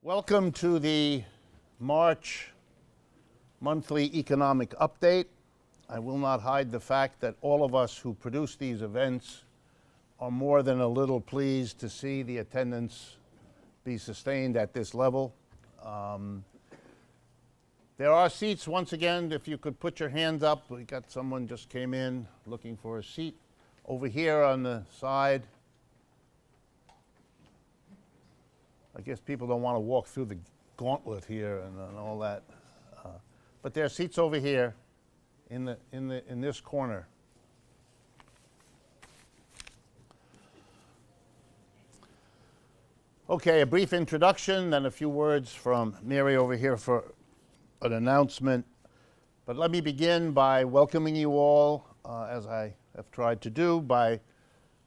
Welcome to the March monthly economic update. I will not hide the fact that all of us who produce these events are more than a little pleased to see the attendance be sustained at this level. There are seats, once again, if you could put your hands up. We got someone just came in looking for a seat over here on the side. I guess people don't want to walk through the gauntlet here and all that. But there are seats over here in this corner. Okay, a brief introduction, then a few words from Mary over here for an announcement. But let me begin by welcoming you all, as I have tried to do, by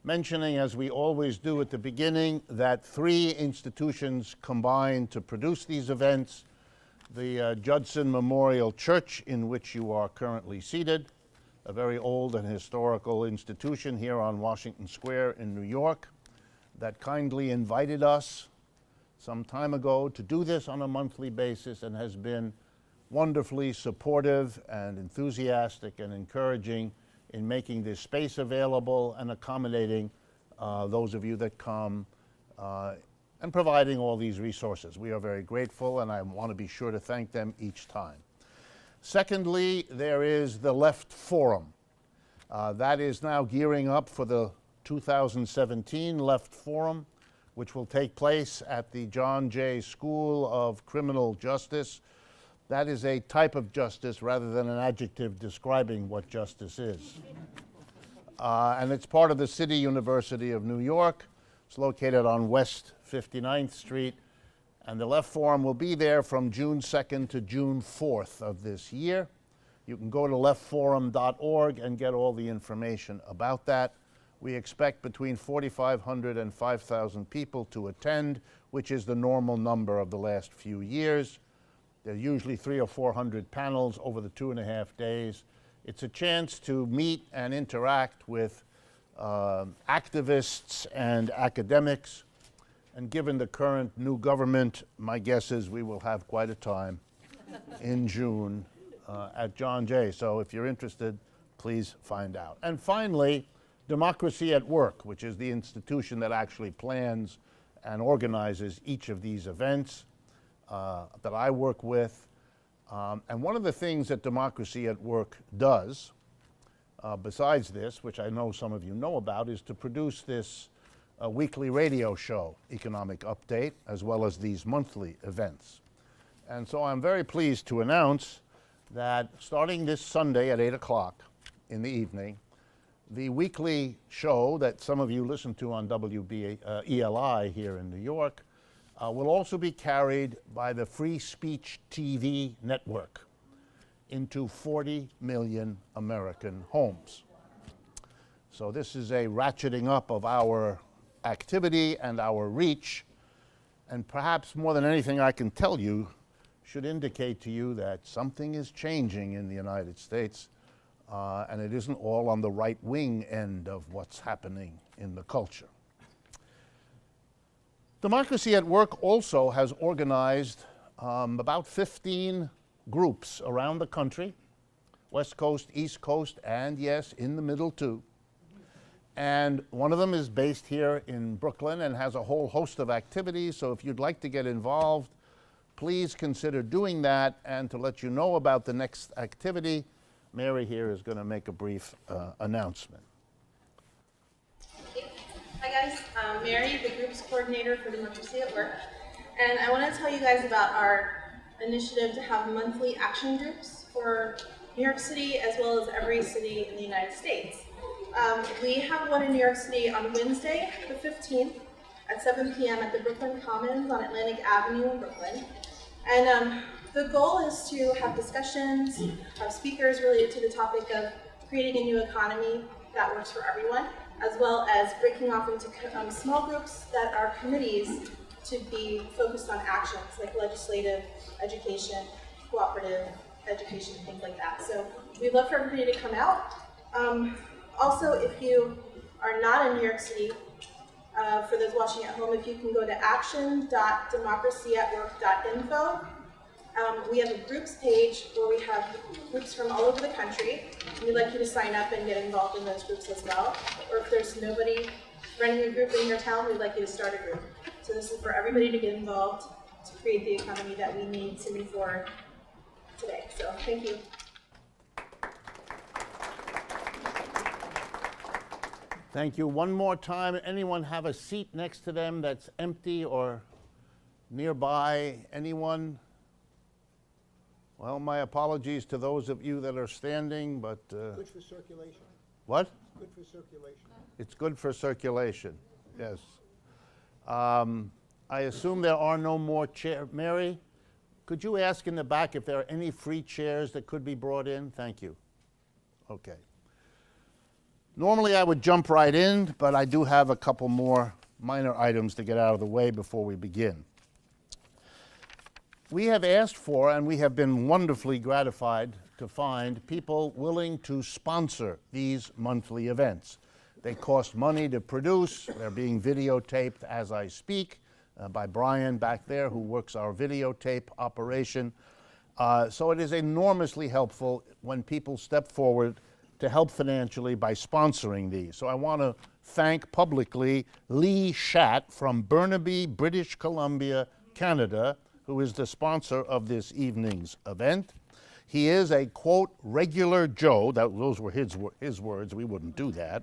mentioning, as we always do at the beginning, that three institutions combined to produce these events: the Judson Memorial Church, in which you are currently seated, a very old and historical institution here on Washington Square in New York, that kindly invited us some time ago to do this on a monthly basis and has been wonderfully supportive and enthusiastic and encouraging in making this space available and accommodating those of you that come and providing all these resources. We are very grateful, and I want to be sure to thank them each time. Secondly, there is the Left Forum. That is now gearing up for the 2017 Left Forum, which will take place at the John Jay School of Criminal Justice. That is a type of justice rather than an adjective describing what justice is. And it's part of the City University of New York. It's located on West 59th Street. And the Left Forum will be there from June 2nd to June 4th of this year. You can go to leftforum.org and get all the information about that. We expect between 4,500 and 5,000 people to attend, which is the normal number of the last few years. There are usually 300 or 400 panels over the 2.5 days. It's a chance to meet and interact with activists and academics. And given the current new government, my guess is we will have quite a time in June at John Jay. So if you're interested, please find out. And finally, Democracy at Work, which is the institution that actually plans and organizes each of these events that I work with. And one of the things that Democracy at Work does, besides this, which I know some of you know about, is to produce this weekly radio show, Economic Update, as well as these monthly events. And so I'm very pleased to announce that starting this Sunday at 8 o'clock in the evening, the weekly show that some of you listen to on WELI here in New York will also be carried by the Free Speech TV network into 40 million American homes. So this is a ratcheting up of our activity and our reach, and perhaps more than anything I can tell you should indicate to you that something is changing in the United States, and it isn't all on the right-wing end of what's happening in the culture. Democracy at Work also has organized about 15 groups around the country, West Coast, East Coast, and yes, in the middle too. And one of them is based here in Brooklyn and has a whole host of activities. So if you'd like to get involved, please consider doing that. And to let you know about the next activity, Mary here is going to make a brief announcement. Hi guys, I'm Mary, the group's coordinator for Democracy at Work, and I want to tell you guys about our initiative to have monthly action groups for New York City as well as every city in the United States. We have one in New York City on Wednesday, the 15th at 7 p.m. at the Brooklyn Commons on Atlantic Avenue in Brooklyn. And the goal is to have discussions, have speakers related to the topic of creating a new economy that works for everyone, as well as breaking off into small groups that are committees to be focused on actions like legislative, education, cooperative education, things like that. So we'd love for everybody to come out. Also, if you are not in New York City, For those watching at home, if you can go to action.democracyatwork.info. We have a groups page where we have groups from all over the country. We'd like you to sign up and get involved in those groups as well. Or if there's nobody running a group in your town, we'd like you to start a group. So this is for everybody to get involved to create the economy that we need to move forward today. So thank you. Thank you. One more time, anyone have a seat next to them that's empty or nearby? Anyone? Well, my apologies to those of you that are standing, but... Good for circulation. What? Good for circulation. It's good for circulation, yes. I assume there are no more chairs. Mary, could you ask in the back if there are any free chairs that could be brought in? Thank you. Okay. Normally I would jump right in, but I do have a couple more minor items to get out of the way before we begin. We have asked for, and we have been wonderfully gratified to find people willing to sponsor these monthly events. They cost money to produce. They're being videotaped as I speak by Brian back there, who works our videotape operation. So it is enormously helpful when people step forward to help financially by sponsoring these. So I want to thank publicly Lee Schatt from Burnaby, British Columbia, Canada, who is the sponsor of this evening's event. He is a, quote, regular Joe, those were his words, we wouldn't do that,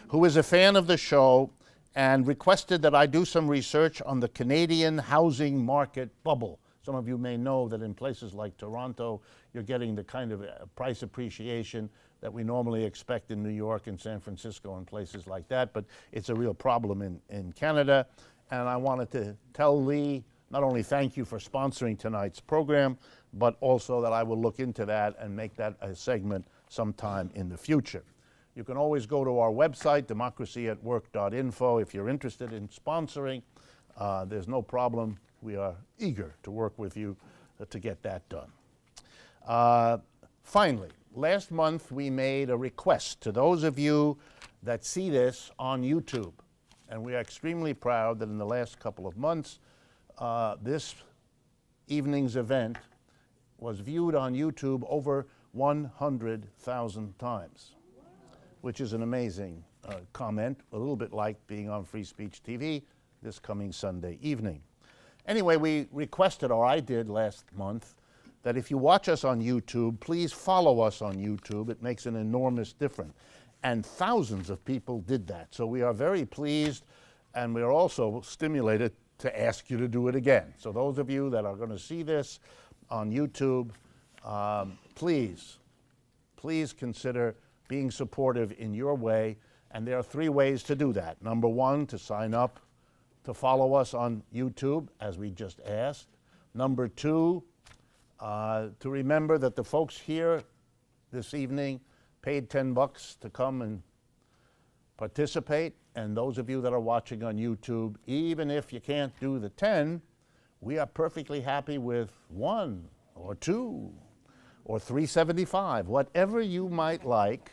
who is a fan of the show and requested that I do some research on the Canadian housing market bubble. Some of you may know that in places like Toronto, you're getting the kind of price appreciation that we normally expect in New York and San Francisco and places like that, but it's a real problem in Canada. And I wanted to tell Lee, not only thank you for sponsoring tonight's program, but also that I will look into that and make that a segment sometime in the future. You can always go to our website, democracyatwork.info, if you're interested in sponsoring. There's no problem. We are eager to work with you to get that done. Finally, last month we made a request to those of you that see this on YouTube. And we are extremely proud that in the last couple of months, this evening's event was viewed on YouTube over 100,000 times, which is an amazing comment, a little bit like being on Free Speech TV this coming Sunday evening. Anyway, we requested, or I did last month, that if you watch us on YouTube, please follow us on YouTube. It makes an enormous difference. And thousands of people did that. So we are very pleased, and we are also stimulated to ask you to do it again. So those of you that are going to see this on YouTube, please consider being supportive in your way. And there are 3 ways to do that. Number 1, to sign up to follow us on YouTube, as we just asked. Number 2, to remember that the folks here this evening paid $10 to come and participate. And those of you that are watching on YouTube, even if you can't do the 10, we are perfectly happy with 1 or 2 or $3.75, whatever you might like.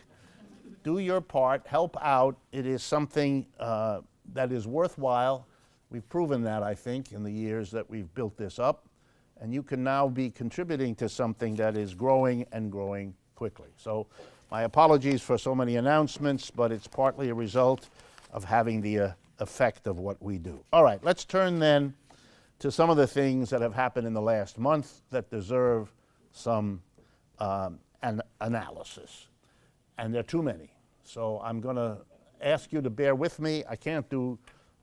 Do your part, help out. It is something that is worthwhile. We've proven that, I think, in the years that we've built this up. And you can now be contributing to something that is growing and growing quickly. So my apologies for so many announcements, but it's partly a result of having the effect of what we do. All right, let's turn then to some of the things that have happened in the last month that deserve some analysis. And there are too many. So I'm going to ask you to bear with me. I can't do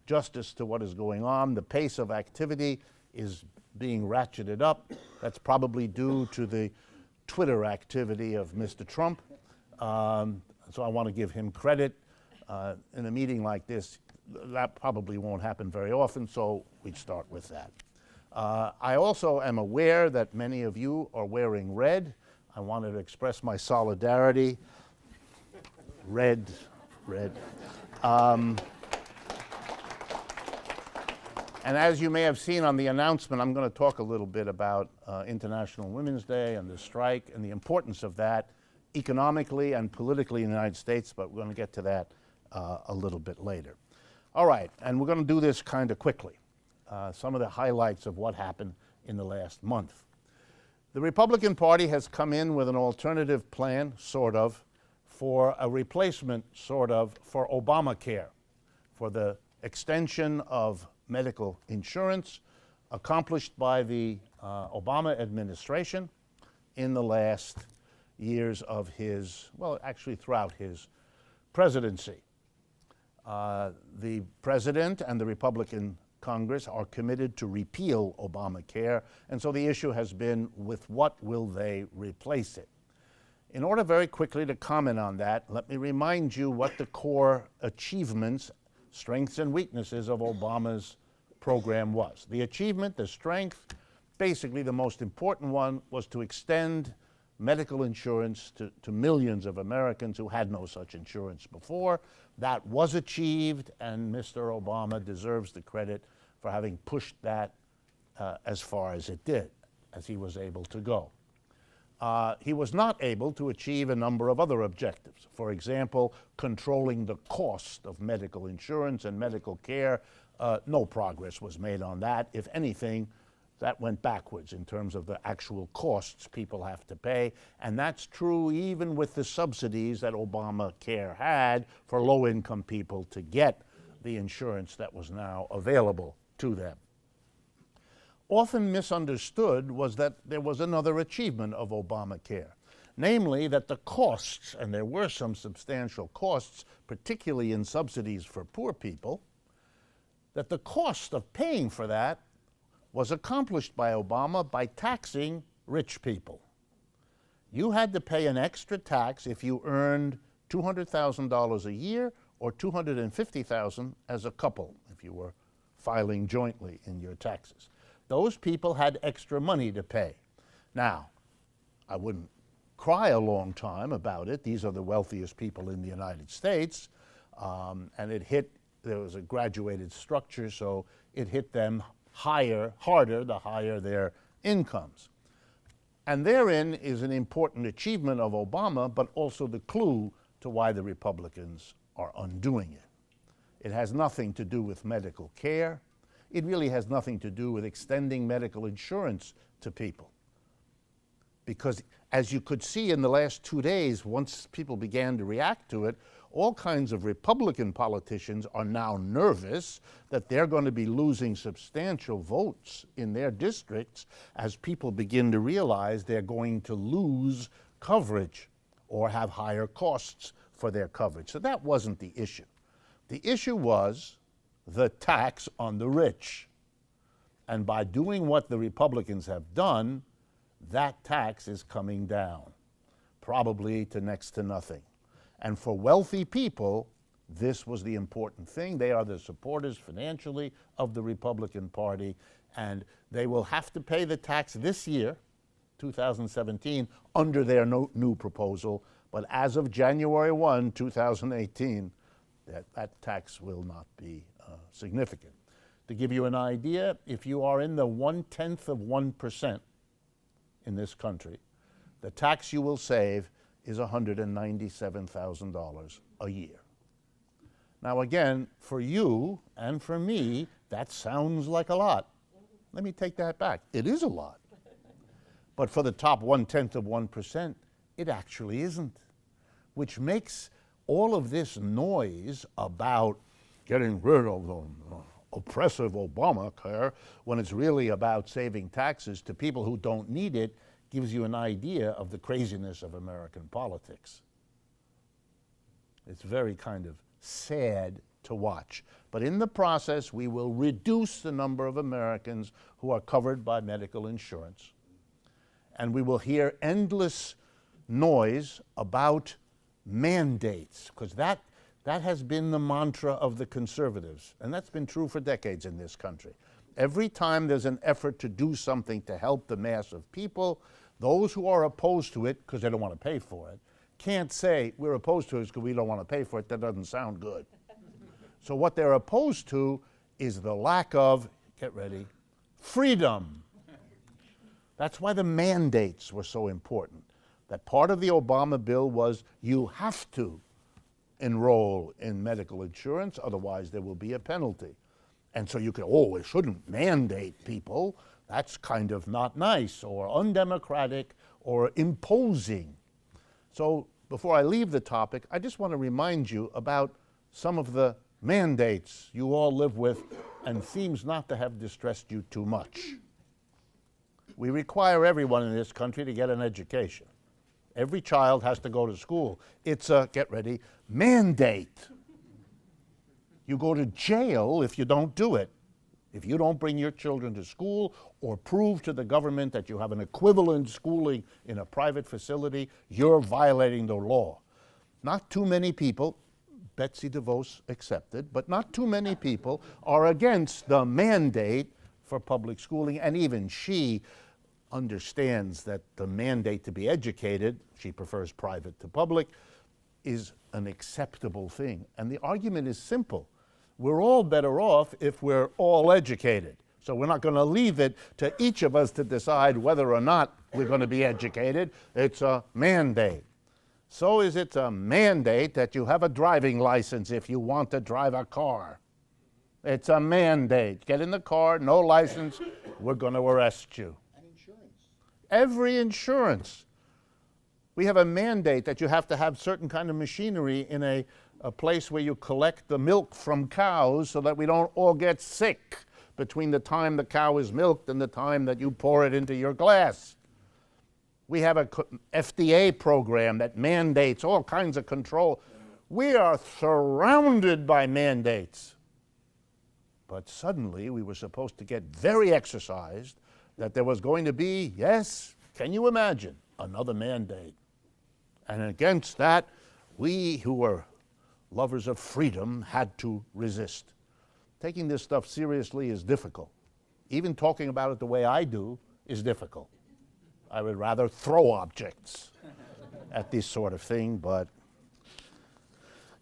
justice to what is going on. The pace of activity is being ratcheted up. That's probably due to the Twitter activity of Mr. Trump. So I want to give him credit. In a meeting like this, that probably won't happen very often, so we'd start with that. I also am aware that many of you are wearing red. I wanted to express my solidarity. Red. And as you may have seen on the announcement, I'm going to talk a little bit about International Women's Day and the strike and the importance of that economically and politically in the United States, but we're going to get to that a little bit later. All right, and we're going to do this kind of quickly. Some of the highlights of what happened in the last month. The Republican Party has come in with an alternative plan, sort of, for a replacement, sort of, for Obamacare, for the extension of medical insurance accomplished by the Obama administration in the last years of his, well, actually throughout his presidency. The president and the Republican Congress are committed to repeal Obamacare, and so the issue has been, with what will they replace it? In order very quickly to comment on that, let me remind you what the core achievements, strengths and weaknesses of Obama's program was. The achievement, the strength, basically the most important one, was to extend medical insurance to millions of Americans who had no such insurance before. That was achieved, and Mr. Obama deserves the credit for having pushed that as far as it did, as he was able to go. He was not able to achieve a number of other objectives. For example, controlling the cost of medical insurance and medical care. No progress was made on that. If anything, that went backwards in terms of the actual costs people have to pay. And that's true even with the subsidies that Obamacare had for low-income people to get the insurance that was now available to them. Often misunderstood was that there was another achievement of Obamacare, namely that the costs, and there were some substantial costs, particularly in subsidies for poor people, that the cost of paying for that was accomplished by Obama by taxing rich people. You had to pay an extra tax if you earned $200,000 a year or $250,000 as a couple, if you were filing jointly in your taxes. Those people had extra money to pay. Now, I wouldn't cry a long time about it. These are the wealthiest people in the United States, and there was a graduated structure, so it hit them harder, the higher their incomes. And therein is an important achievement of Obama, but also the clue to why the Republicans are undoing it. It has nothing to do with medical care. It really has nothing to do with extending medical insurance to people. Because as you could see in the last 2 days, once people began to react to it, all kinds of Republican politicians are now nervous that they're going to be losing substantial votes in their districts as people begin to realize they're going to lose coverage or have higher costs for their coverage. So that wasn't the issue. The issue was the tax on the rich. And by doing what the Republicans have done, that tax is coming down, probably to next to nothing. And for wealthy people, this was the important thing. They are the supporters financially of the Republican Party, and they will have to pay the tax this year, 2017, under their new proposal. But as of January 1, 2018, that tax will not be significant. To give you an idea, if you are in the 1/10 of 1% in this country, the tax you will save is $197,000 a year. Now again, for you and for me, that sounds like a lot. Let me take that back. It is a lot. But for the top 1/10 of 1%, it actually isn't, which makes all of this noise about getting rid of the oppressive Obamacare when it's really about saving taxes to people who don't need it gives you an idea of the craziness of American politics. It's very kind of sad to watch. But in the process, we will reduce the number of Americans who are covered by medical insurance. And we will hear endless noise about mandates, because that has been the mantra of the conservatives. And that's been true for decades in this country. Every time there's an effort to do something to help the mass of people, those who are opposed to it, because they don't want to pay for it, can't say, we're opposed to it because we don't want to pay for it. That doesn't sound good. So what they're opposed to is the lack of, get ready, freedom. That's why the mandates were so important. That part of the Obama bill was you have to enroll in medical insurance, otherwise there will be a penalty. And so you could, oh, we shouldn't mandate people. That's kind of not nice or undemocratic or imposing. So before I leave the topic, I just want to remind you about some of the mandates you all live with and seems not to have distressed you too much. We require everyone in this country to get an education. Every child has to go to school. It's a, get ready, mandate. You go to jail if you don't do it. If you don't bring your children to school or prove to the government that you have an equivalent schooling in a private facility, you're violating the law. Not too many people, Betsy DeVos accepted, but not too many people are against the mandate for public schooling, and even she understands that the mandate to be educated, she prefers private to public, is an acceptable thing. And the argument is simple. We're all better off if we're all educated. So we're not going to leave it to each of us to decide whether or not we're going to be educated. It's a mandate. So is it a mandate that you have a driving license if you want to drive a car. It's a mandate. Get in the car, no license, we're going to arrest you. And insurance. Every insurance. We have a mandate that you have to have certain kind of machinery in a place where you collect the milk from cows so that we don't all get sick between the time the cow is milked and the time that you pour it into your glass. We have a FDA program that mandates all kinds of control. We are surrounded by mandates. But suddenly we were supposed to get very exercised that there was going to be, yes, can you imagine, another mandate. And against that, we who were lovers of freedom had to resist. Taking this stuff seriously is difficult. Even talking about it the way I do is difficult. I would rather throw objects at this sort of thing, but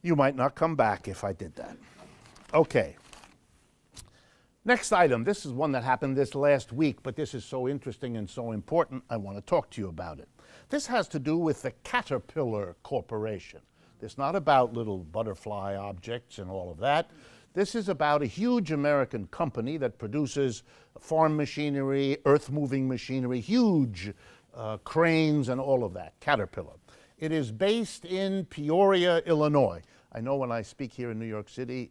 you might not come back if I did that. Okay. Next item. This is one that happened this last week, but this is so interesting and so important, I want to talk to you about it. This has to do with the Caterpillar Corporation. This is not about little butterfly objects and all of that. This is about a huge American company that produces farm machinery, earth-moving machinery, huge cranes and all of that, Caterpillar. It is based in Peoria, Illinois. I know when I speak here in New York City,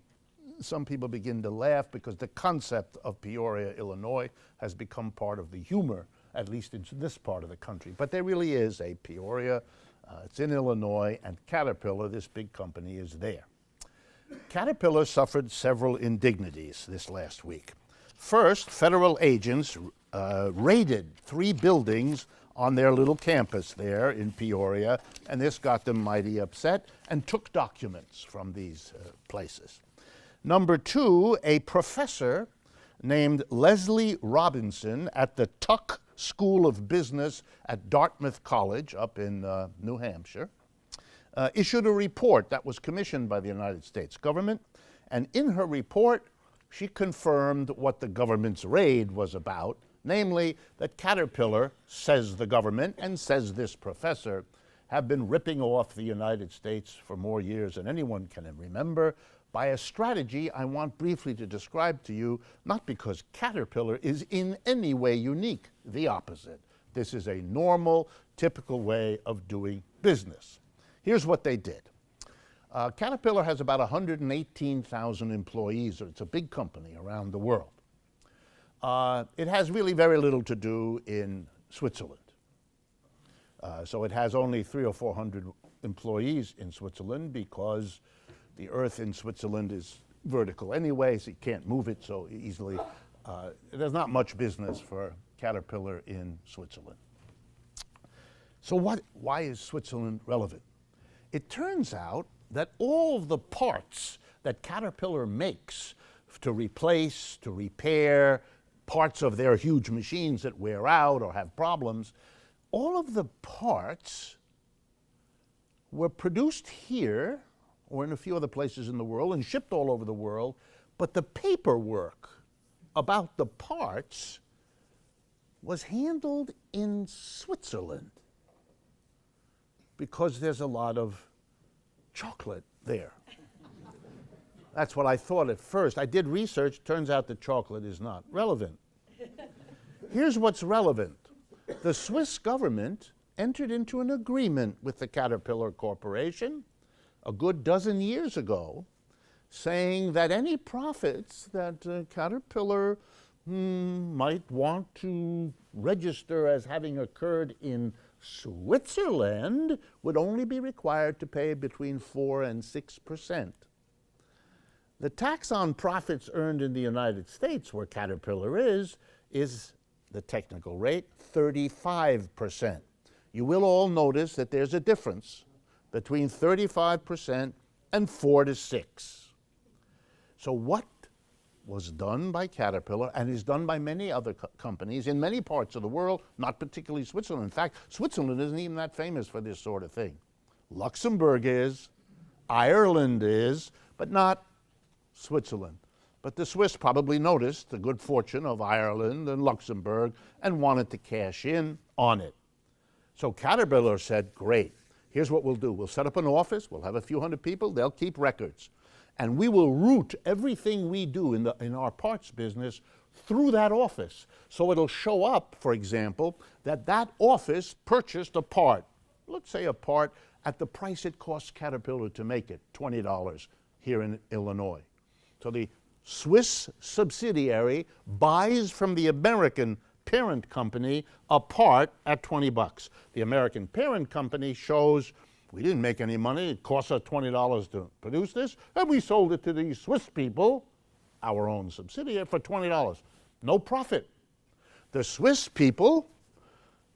some people begin to laugh because the concept of Peoria, Illinois has become part of the humor, at least in this part of the country. But there really is a Peoria, it's in Illinois, and Caterpillar, this big company, is there. Caterpillar suffered several indignities this last week. First, federal agents raided 3 buildings on their little campus there in Peoria, and this got them mighty upset and took documents from these places. Number 2, a professor named Leslie Robinson at the Tuck School of Business at Dartmouth College up in New Hampshire issued a report that was commissioned by the United States government, and in her report she confirmed what the government's raid was about, namely that Caterpillar, says the government and says this professor, have been ripping off the United States for more years than anyone can remember by a strategy I want briefly to describe to you, not because Caterpillar is in any way unique, the opposite. This is a normal, typical way of doing business. Here's what they did. Caterpillar has about 118,000 employees. It's a big company around the world. It has really very little to do in Switzerland. So it has only 300 or 400 employees in Switzerland because the earth in Switzerland is vertical anyway, so you can't move it so easily. There's not much business for Caterpillar in Switzerland. So why is Switzerland relevant? It turns out that all of the parts that Caterpillar makes to replace, to repair parts of their huge machines that wear out or have problems, all of the parts were produced here or in a few other places in the world and shipped all over the world, but the paperwork about the parts was handled in Switzerland because there's a lot of chocolate there. That's what I thought at first. I did research. Turns out that chocolate is not relevant. Here's what's relevant. The Swiss government entered into an agreement with the Caterpillar Corporation a good dozen years ago, saying that any profits that Caterpillar might want to register as having occurred in Switzerland would only be required to pay between 4 and 6%. The tax on profits earned in the United States, where Caterpillar is the technical rate, 35%. You will all notice that there's a difference between 35% and 4 to 6. So what was done by Caterpillar and is done by many other companies in many parts of the world, not particularly Switzerland. In fact, Switzerland isn't even that famous for this sort of thing. Luxembourg is, Ireland is, but not Switzerland. But the Swiss probably noticed the good fortune of Ireland and Luxembourg and wanted to cash in on it. So Caterpillar said, great, here's what we'll do. We'll set up an office, we'll have a few hundred people, they'll keep records. And we will route everything we do in our parts business through that office. So it'll show up, for example, that office purchased a part, let's say a part at the price it costs Caterpillar to make it, $20 here in Illinois. So the Swiss subsidiary buys from the American parent company a part at $20. The American parent company shows, we didn't make any money, it cost us $20 to produce this, and we sold it to these Swiss people, our own subsidiary, for $20. No profit. The Swiss people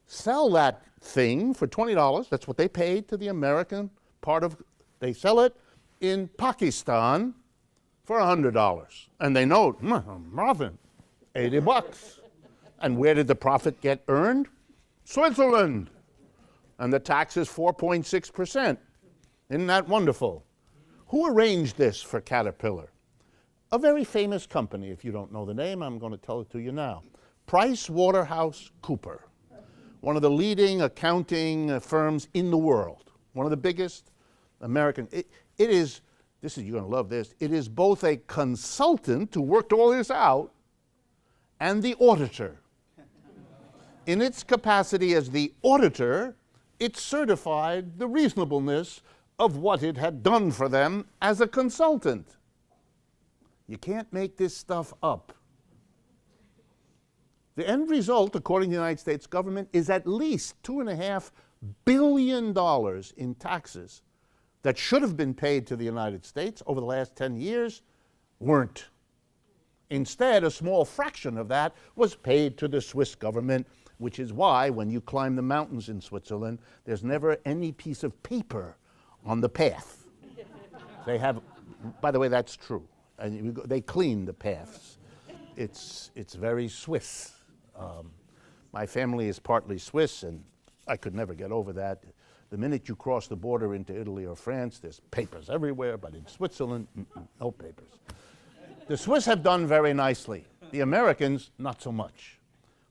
sell that thing for $20, that's what they paid to the American part of, they sell it in Pakistan for $100. And they note, profit, $80. And where did the profit get earned? Switzerland. And the tax is 4.6%. Isn't that wonderful? Who arranged this for Caterpillar? A very famous company. If you don't know the name, I'm going to tell it to you now. PricewaterhouseCoopers, one of the leading accounting firms in the world, one of the biggest American. It is, you're going to love this, it is both a consultant who worked all this out and the auditor. In its capacity as the auditor, it certified the reasonableness of what it had done for them as a consultant. You can't make this stuff up. The end result, according to the United States government, is at least $2.5 billion in taxes that should have been paid to the United States over the last 10 years weren't. Instead, a small fraction of that was paid to the Swiss government, which is why when you climb the mountains in Switzerland, there's never any piece of paper on the path. They have, by the way, that's true. And they clean the paths. It's very Swiss. My family is partly Swiss, and I could never get over that. The minute you cross the border into Italy or France, there's papers everywhere, but in Switzerland, no papers. The Swiss have done very nicely. The Americans, not so much.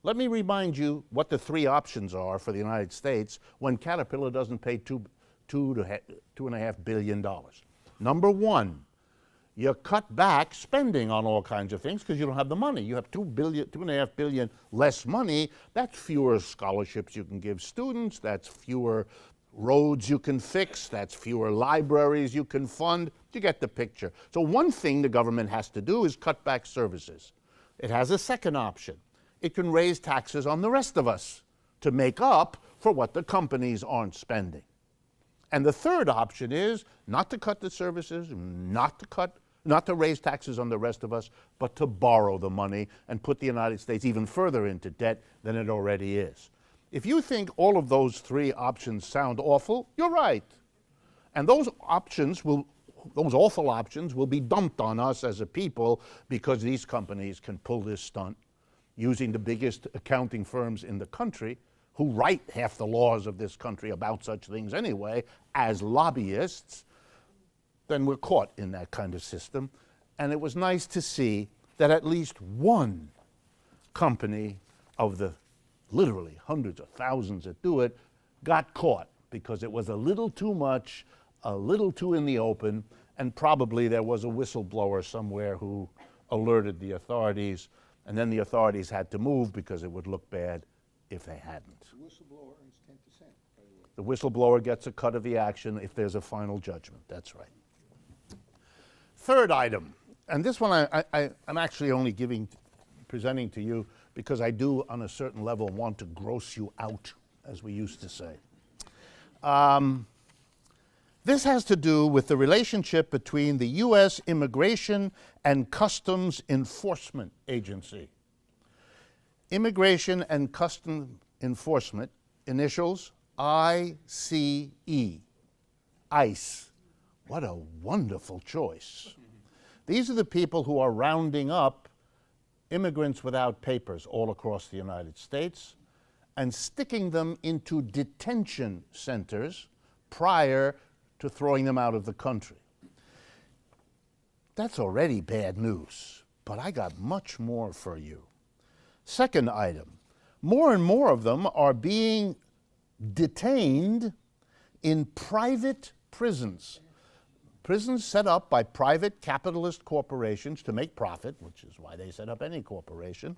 Let me remind you what the three options are for the United States when Caterpillar doesn't pay $2.5 billion. Number one, you cut back spending on all kinds of things because you don't have the money. You have $2.5 billion less money. That's fewer scholarships you can give students. That's fewer roads you can fix. That's fewer libraries you can fund. You get the picture. So one thing the government has to do is cut back services. It has a second option. It can raise taxes on the rest of us to make up for what the companies aren't spending. And the third option is not to cut the services, not to raise taxes on the rest of us, but to borrow the money and put the United States even further into debt than it already is. If you think all of those three options sound awful, you're right. And those awful options will be dumped on us as a people because these companies can pull this stunt using the biggest accounting firms in the country, who write half the laws of this country about such things anyway, as lobbyists. Then we're caught in that kind of system. And it was nice to see that at least one company of the literally hundreds of thousands that do it got caught because it was a little too much a little too in the open, and probably there was a whistleblower somewhere who alerted the authorities, and then the authorities had to move because it would look bad if they hadn't. The whistleblower earns 10%, by the way. The whistleblower gets a cut of the action if there's a final judgment. That's right. Third item, and this one I'm actually only presenting to you because I do, on a certain level, want to gross you out, as we used to say. This has to do with the relationship between the U.S. Immigration and Customs Enforcement Agency. Immigration and Customs Enforcement, initials ICE. ICE. What a wonderful choice. These are the people who are rounding up immigrants without papers all across the United States and sticking them into detention centers prior to throwing them out of the country. That's already bad news, but I got much more for you. Second item, more and more of them are being detained in private prisons. Prisons set up by private capitalist corporations to make profit, which is why they set up any corporation.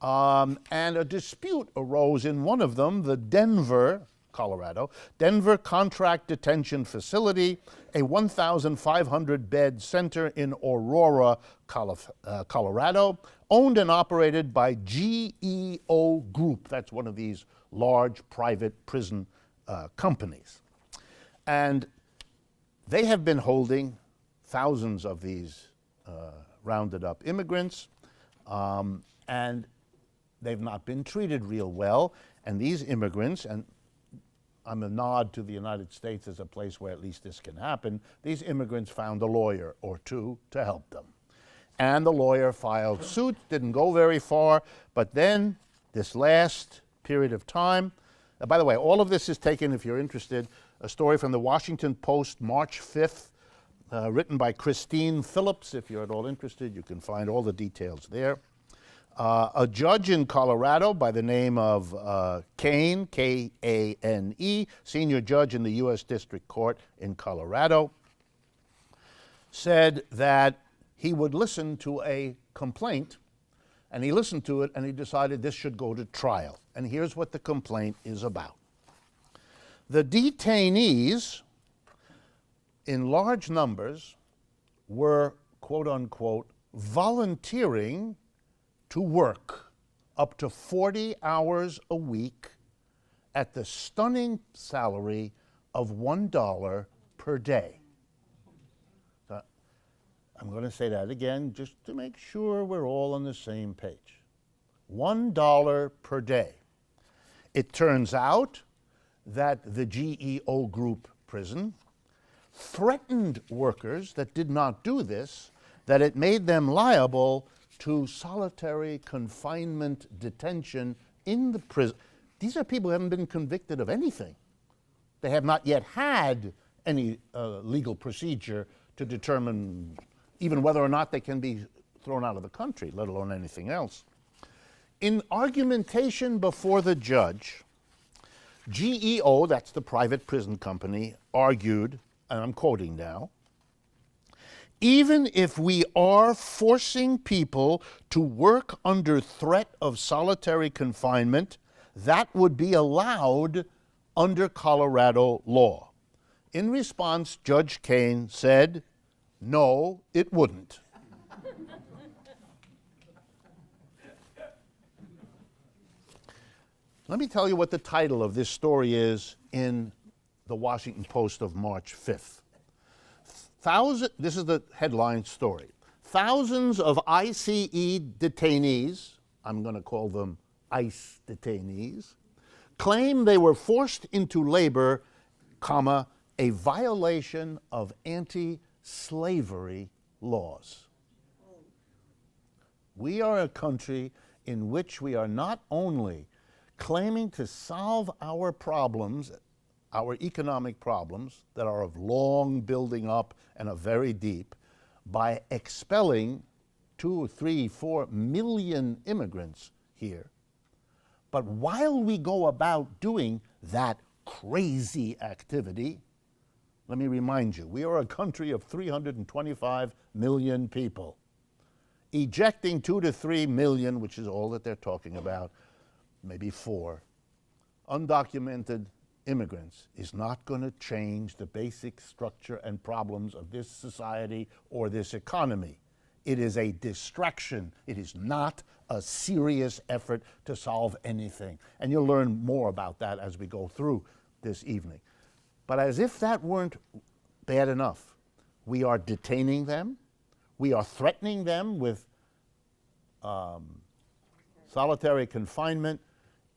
And a dispute arose in one of them, the Denver, Colorado, Denver Contract Detention Facility, a 1,500-bed center in Aurora, Colorado, owned and operated by GEO Group. That's one of these large private prison companies. And they have been holding thousands of these rounded up immigrants, and they've not been treated real well. And these immigrants, and I'm a nod to the United States as a place where at least this can happen, these immigrants found a lawyer or two to help them. And the lawyer filed suit, didn't go very far, but then this last period of time, by the way, all of this is taken, if you're interested, a story from the Washington Post, March 5th, written by Christine Phillips. If you're at all interested, you can find all the details there. A judge in Colorado by the name of Kane, K-A-N-E, senior judge in the U.S. District Court in Colorado, said that he would listen to a complaint, and he listened to it, and he decided this should go to trial. And here's what the complaint is about. The detainees, in large numbers, were, quote unquote, volunteering to work up to 40 hours a week at the stunning salary of $1 per day. So I'm going to say that again just to make sure we're all on the same page. $1 per day. It turns out that the GEO Group prison threatened workers that did not do this, that it made them liable to solitary confinement detention in the prison. These are people who haven't been convicted of anything. They have not yet had any legal procedure to determine even whether or not they can be thrown out of the country, let alone anything else. In argumentation before the judge, GEO, that's the private prison company, argued, and I'm quoting now, even if we are forcing people to work under threat of solitary confinement, that would be allowed under Colorado law. In response, Judge Kane said, no, it wouldn't. Let me tell you what the title of this story is in the Washington Post of March 5th. This is the headline story. Thousands of ICE detainees, I'm going to call them ICE detainees, claim they were forced into labor, comma, a violation of anti-slavery laws. We are a country in which we are not only claiming to solve our problems, our economic problems that are of long building up and are very deep, by expelling 2, 3, 4 million immigrants here. But while we go about doing that crazy activity, Let me remind you, we are a country of 325 million people. Ejecting 2 to 3 million, which is all that they're talking about, maybe 4, undocumented immigrants is not going to change the basic structure and problems of this society or this economy. It is a distraction. It is not a serious effort to solve anything. And you'll learn more about that as we go through this evening. But as if that weren't bad enough, we are detaining them. We are threatening them with solitary confinement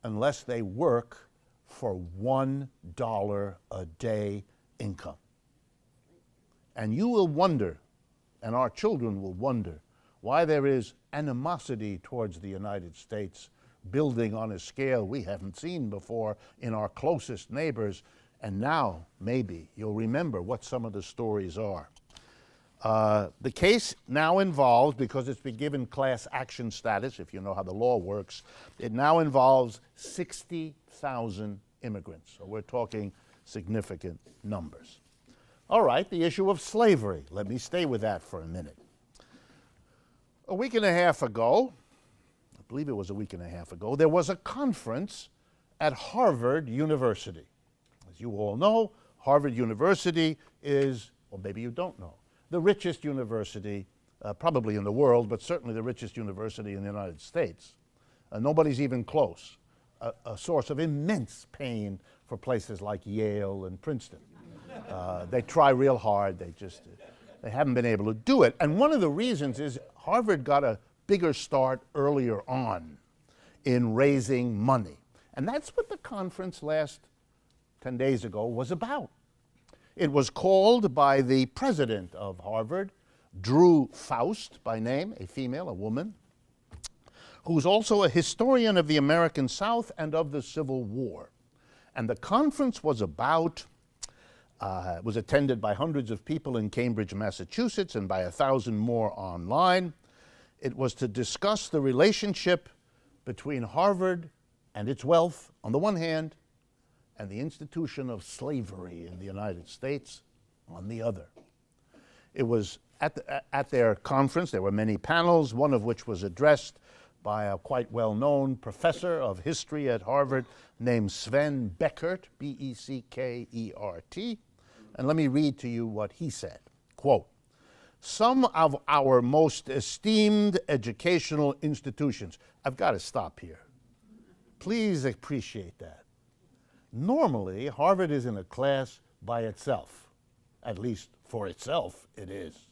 unless they work for $1 a day income. And you will wonder, and our children will wonder, why there is animosity towards the United States building on a scale we haven't seen before in our closest neighbors. And now, maybe, you'll remember what some of the stories are. The case now involves, because it's been given class action status, if you know how the law works, it now involves 60,000 immigrants. So we're talking significant numbers. All right, the issue of slavery. Let me stay with that for a minute. A week and a half ago, I believe it was a week and a half ago, there was a conference at Harvard University. As you all know, Harvard University is, or maybe you don't know, the richest university probably in the world, but certainly the richest university in the United States. Nobody's even close. A source of immense pain for places like Yale and Princeton. They try real hard, they haven't been able to do it. And one of the reasons is Harvard got a bigger start earlier on in raising money. And that's what the conference last 10 days ago was about. It was called by the president of Harvard, Drew Faust by name, a female, a woman, who's also a historian of the American South and of the Civil War. And the conference was was attended by hundreds of people in Cambridge, Massachusetts, and by 1,000 more online. It was to discuss the relationship between Harvard and its wealth on the one hand, and the institution of slavery in the United States on the other. It was at their conference, there were many panels, one of which was addressed by a quite well-known professor of history at Harvard named Sven Beckert, B-E-C-K-E-R-T. And let me read to you what he said. Quote, "Some of our most esteemed educational institutions," I've got to stop here. Please appreciate that. Normally, Harvard is in a class by itself. At least for itself, it is.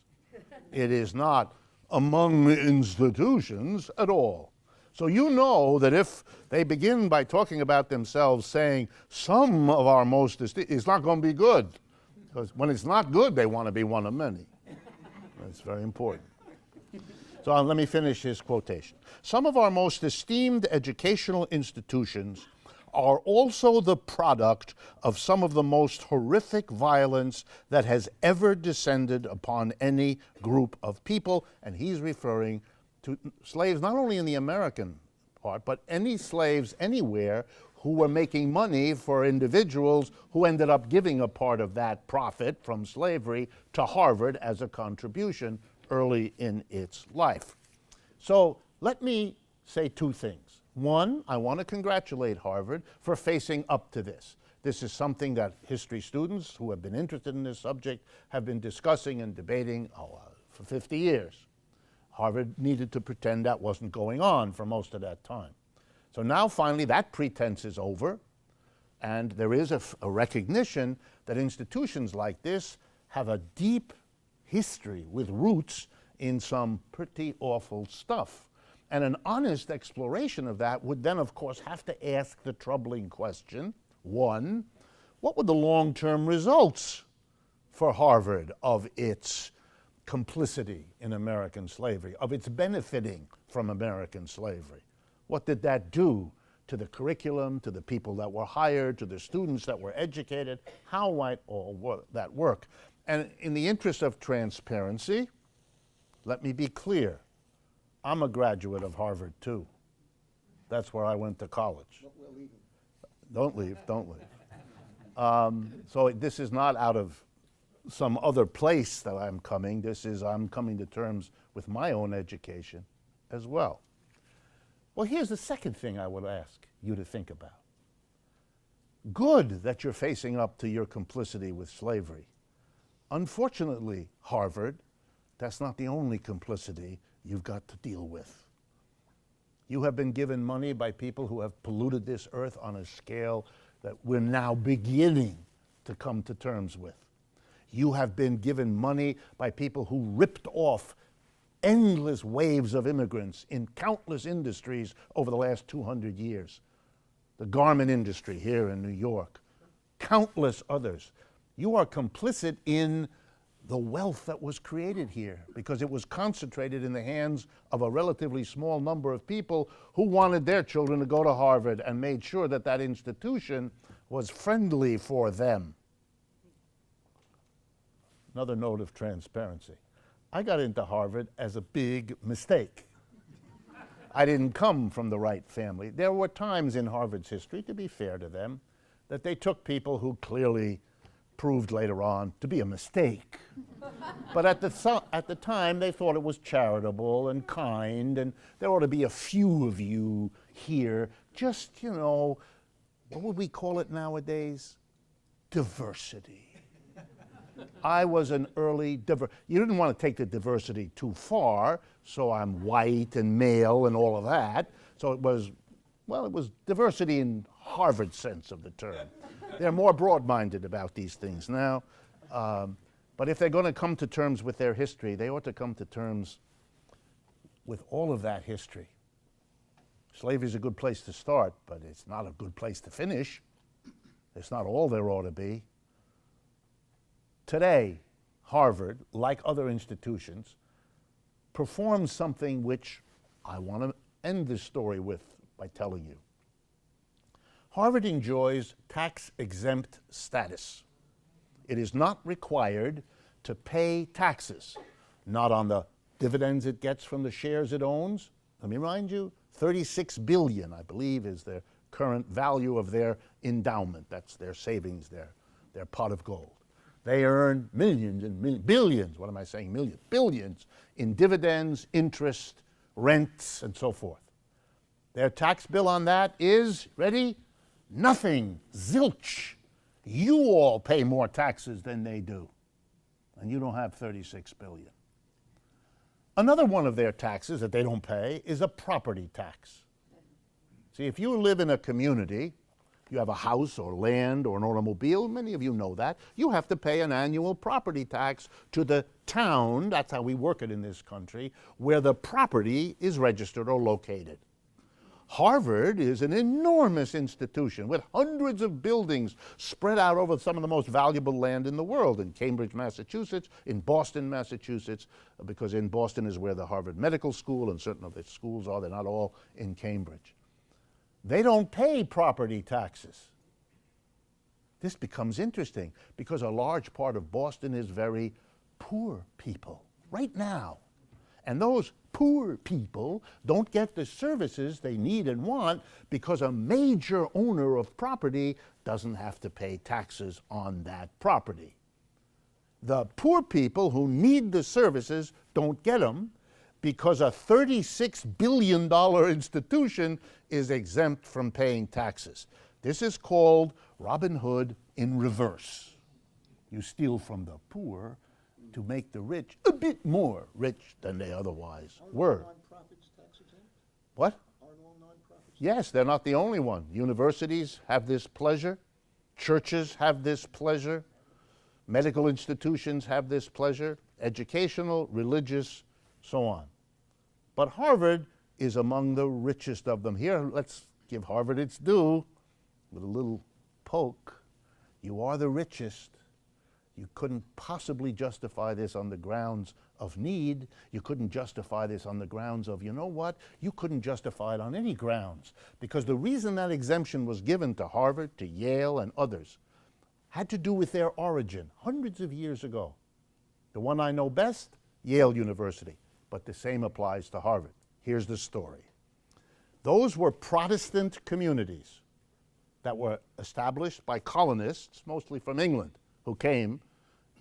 It is not among the institutions at all. So you know that if they begin by talking about themselves saying, some of our most esteemed, it's not going to be good. Because when it's not good, they want to be one of many. That's very important. So let me finish his quotation. "Some of our most esteemed educational institutions are also the product of some of the most horrific violence that has ever descended upon any group of people," and he's referring to slaves not only in the American part, but any slaves anywhere who were making money for individuals who ended up giving a part of that profit from slavery to Harvard as a contribution early in its life. So let me say two things. One, I want to congratulate Harvard for facing up to this. This is something that history students who have been interested in this subject have been discussing and debating for 50 years. Harvard needed to pretend that wasn't going on for most of that time. So now finally that pretense is over, and there is a recognition that institutions like this have a deep history with roots in some pretty awful stuff. And an honest exploration of that would then, of course, have to ask the troubling question, one, what were the long-term results for Harvard of its complicity in American slavery, of its benefiting from American slavery? What did that do to the curriculum, to the people that were hired, to the students that were educated? How might all that work? And in the interest of transparency, let me be clear. I'm a graduate of Harvard, too. That's where I went to college. We're leaving. Don't leave, don't leave. So this is not out of some other place that I'm coming. This is, I'm coming to terms with my own education as well. Well, here's the second thing I would ask you to think about. Good that you're facing up to your complicity with slavery. Unfortunately, Harvard, that's not the only complicity you've got to deal with. You have been given money by people who have polluted this earth on a scale that we're now beginning to come to terms with. You have been given money by people who ripped off endless waves of immigrants in countless industries over the last 200 years. The garment industry here in New York, countless others. You are complicit in the wealth that was created here because it was concentrated in the hands of a relatively small number of people who wanted their children to go to Harvard and made sure that that institution was friendly for them. Another note of transparency. I got into Harvard as a big mistake. I didn't come from the right family. There were times in Harvard's history, to be fair to them, that they took people who clearly proved later on to be a mistake. But at the time, they thought it was charitable and kind, and there ought to be a few of you here, just, you know, what would we call it nowadays? Diversity. I was an early you didn't want to take the diversity too far, so I'm white and male and all of that. So it was, well, it was diversity in Harvard's sense of the term. They're more broad-minded about these things now. But if they're going to come to terms with their history, they ought to come to terms with all of that history. Slavery is a good place to start, but it's not a good place to finish. It's not all there ought to be. Today, Harvard, like other institutions, performs something which I want to end this story with by telling you. Harvard enjoys tax-exempt status. It is not required to pay taxes, not on the dividends it gets from the shares it owns. Let me remind you, $36 billion, I believe, is the current value of their endowment. That's their savings, their pot of gold. They earn millions and billions, what am I saying, millions, billions in dividends, interest, rents, and so forth. Their tax bill on that is, ready? Nothing, zilch. You all pay more taxes than they do, and you don't have $36 billion. Another one of their taxes that they don't pay is a property tax. See, if you live in a community, you have a house or land or an automobile, many of you know that, you have to pay an annual property tax to the town, that's how we work it in this country, where the property is registered or located. Harvard is an enormous institution with hundreds of buildings spread out over some of the most valuable land in the world, in Cambridge, Massachusetts, in Boston, Massachusetts, because in Boston is where the Harvard Medical School and certain of its schools are. They're not all in Cambridge. They don't pay property taxes. This becomes interesting because a large part of Boston is very poor people right now. And those poor people don't get the services they need and want because a major owner of property doesn't have to pay taxes on that property. The poor people who need the services don't get them because a $36 billion institution is exempt from paying taxes. This is called Robin Hood in reverse. You steal from the poor to make the rich a bit more rich than they otherwise were. Aren't all nonprofits tax exempt? What? Aren't all nonprofits? Yes, they're not the only one. Universities have this pleasure. Churches have this pleasure. Medical institutions have this pleasure. Educational, religious, so on. But Harvard is among the richest of them. Here, let's give Harvard its due with a little poke. You are the richest. You couldn't possibly justify this on the grounds of need. You couldn't justify this on the grounds of, you know what? You couldn't justify it on any grounds. Because the reason that exemption was given to Harvard, to Yale, and others had to do with their origin hundreds of years ago. The one I know best, Yale University. But the same applies to Harvard. Here's the story. Those were Protestant communities that were established by colonists, mostly from England, who came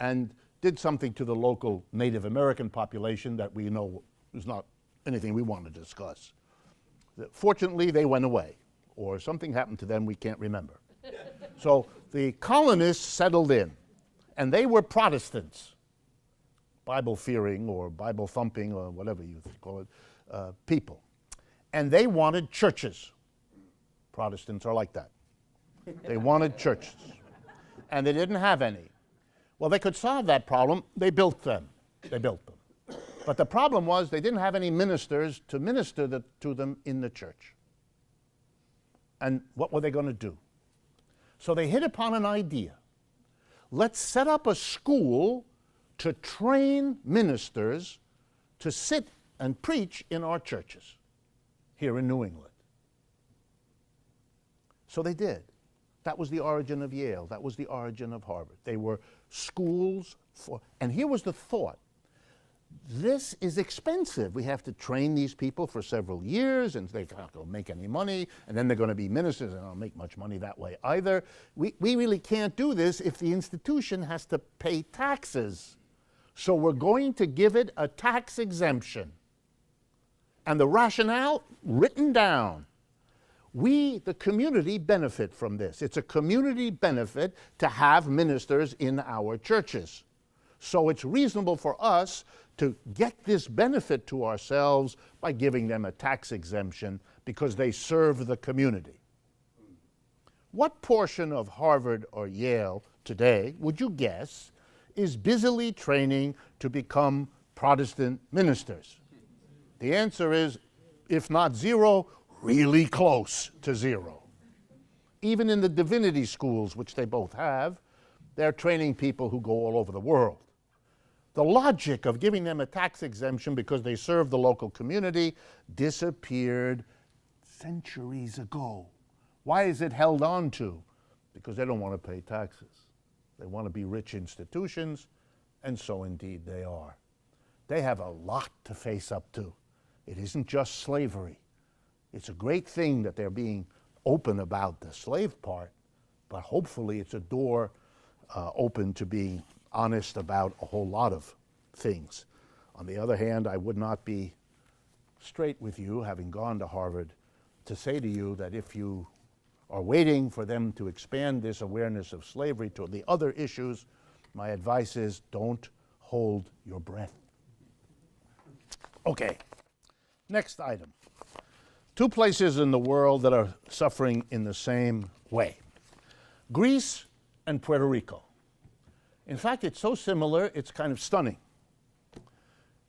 and did something to the local Native American population that we know is not anything we want to discuss. Fortunately, they went away, or something happened to them we can't remember. So the colonists settled in, and they were Protestants, Bible-fearing or Bible-thumping or whatever you call it, people. And they wanted churches. Protestants are like that. They wanted churches, and they didn't have any. Well, they could solve that problem. They built them. They built them. But the problem was they didn't have any ministers to minister to them in the church. And what were they going to do? So they hit upon an idea. Let's set up a school to train ministers to sit and preach in our churches here in New England. So they did. That was the origin of Yale. That was the origin of Harvard. They were schools for, and here was the thought. This is expensive. We have to train these people for several years, and they're not going to make any money, and then they're going to be ministers, and they don't make much money that way either. We really can't do this if the institution has to pay taxes. So we're going to give it a tax exemption. And the rationale written down. We, the community, benefit from this. It's a community benefit to have ministers in our churches. So it's reasonable for us to get this benefit to ourselves by giving them a tax exemption because they serve the community. What portion of Harvard or Yale today, would you guess, is busily training to become Protestant ministers? The answer is, if not zero, really close to zero. Even in the divinity schools, which they both have, they're training people who go all over the world. The logic of giving them a tax exemption because they serve the local community disappeared centuries ago. Why is it held on to? Because they don't want to pay taxes. They want to be rich institutions, and so indeed they are. They have a lot to face up to. It isn't just slavery. It's a great thing that they're being open about the slave part, but hopefully it's a door open to being honest about a whole lot of things. On the other hand, I would not be straight with you, having gone to Harvard, to say to you that if you are waiting for them to expand this awareness of slavery to the other issues, my advice is don't hold your breath. Okay, next item. Two places in the world that are suffering in the same way. Greece and Puerto Rico. In fact, it's so similar, it's kind of stunning.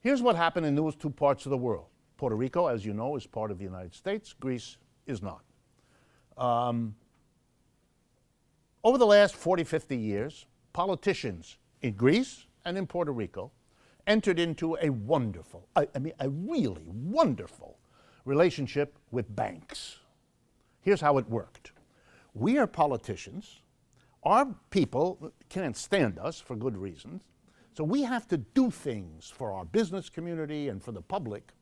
Here's what happened in those two parts of the world. Puerto Rico, as you know, is part of the United States. Greece is not. Over the last 40, 50 years, politicians in Greece and in Puerto Rico entered into a wonderful, a really wonderful relationship with banks. Here's how it worked. We are politicians. Our people can't stand us for good reasons, so we have to do things for our business community and for the public,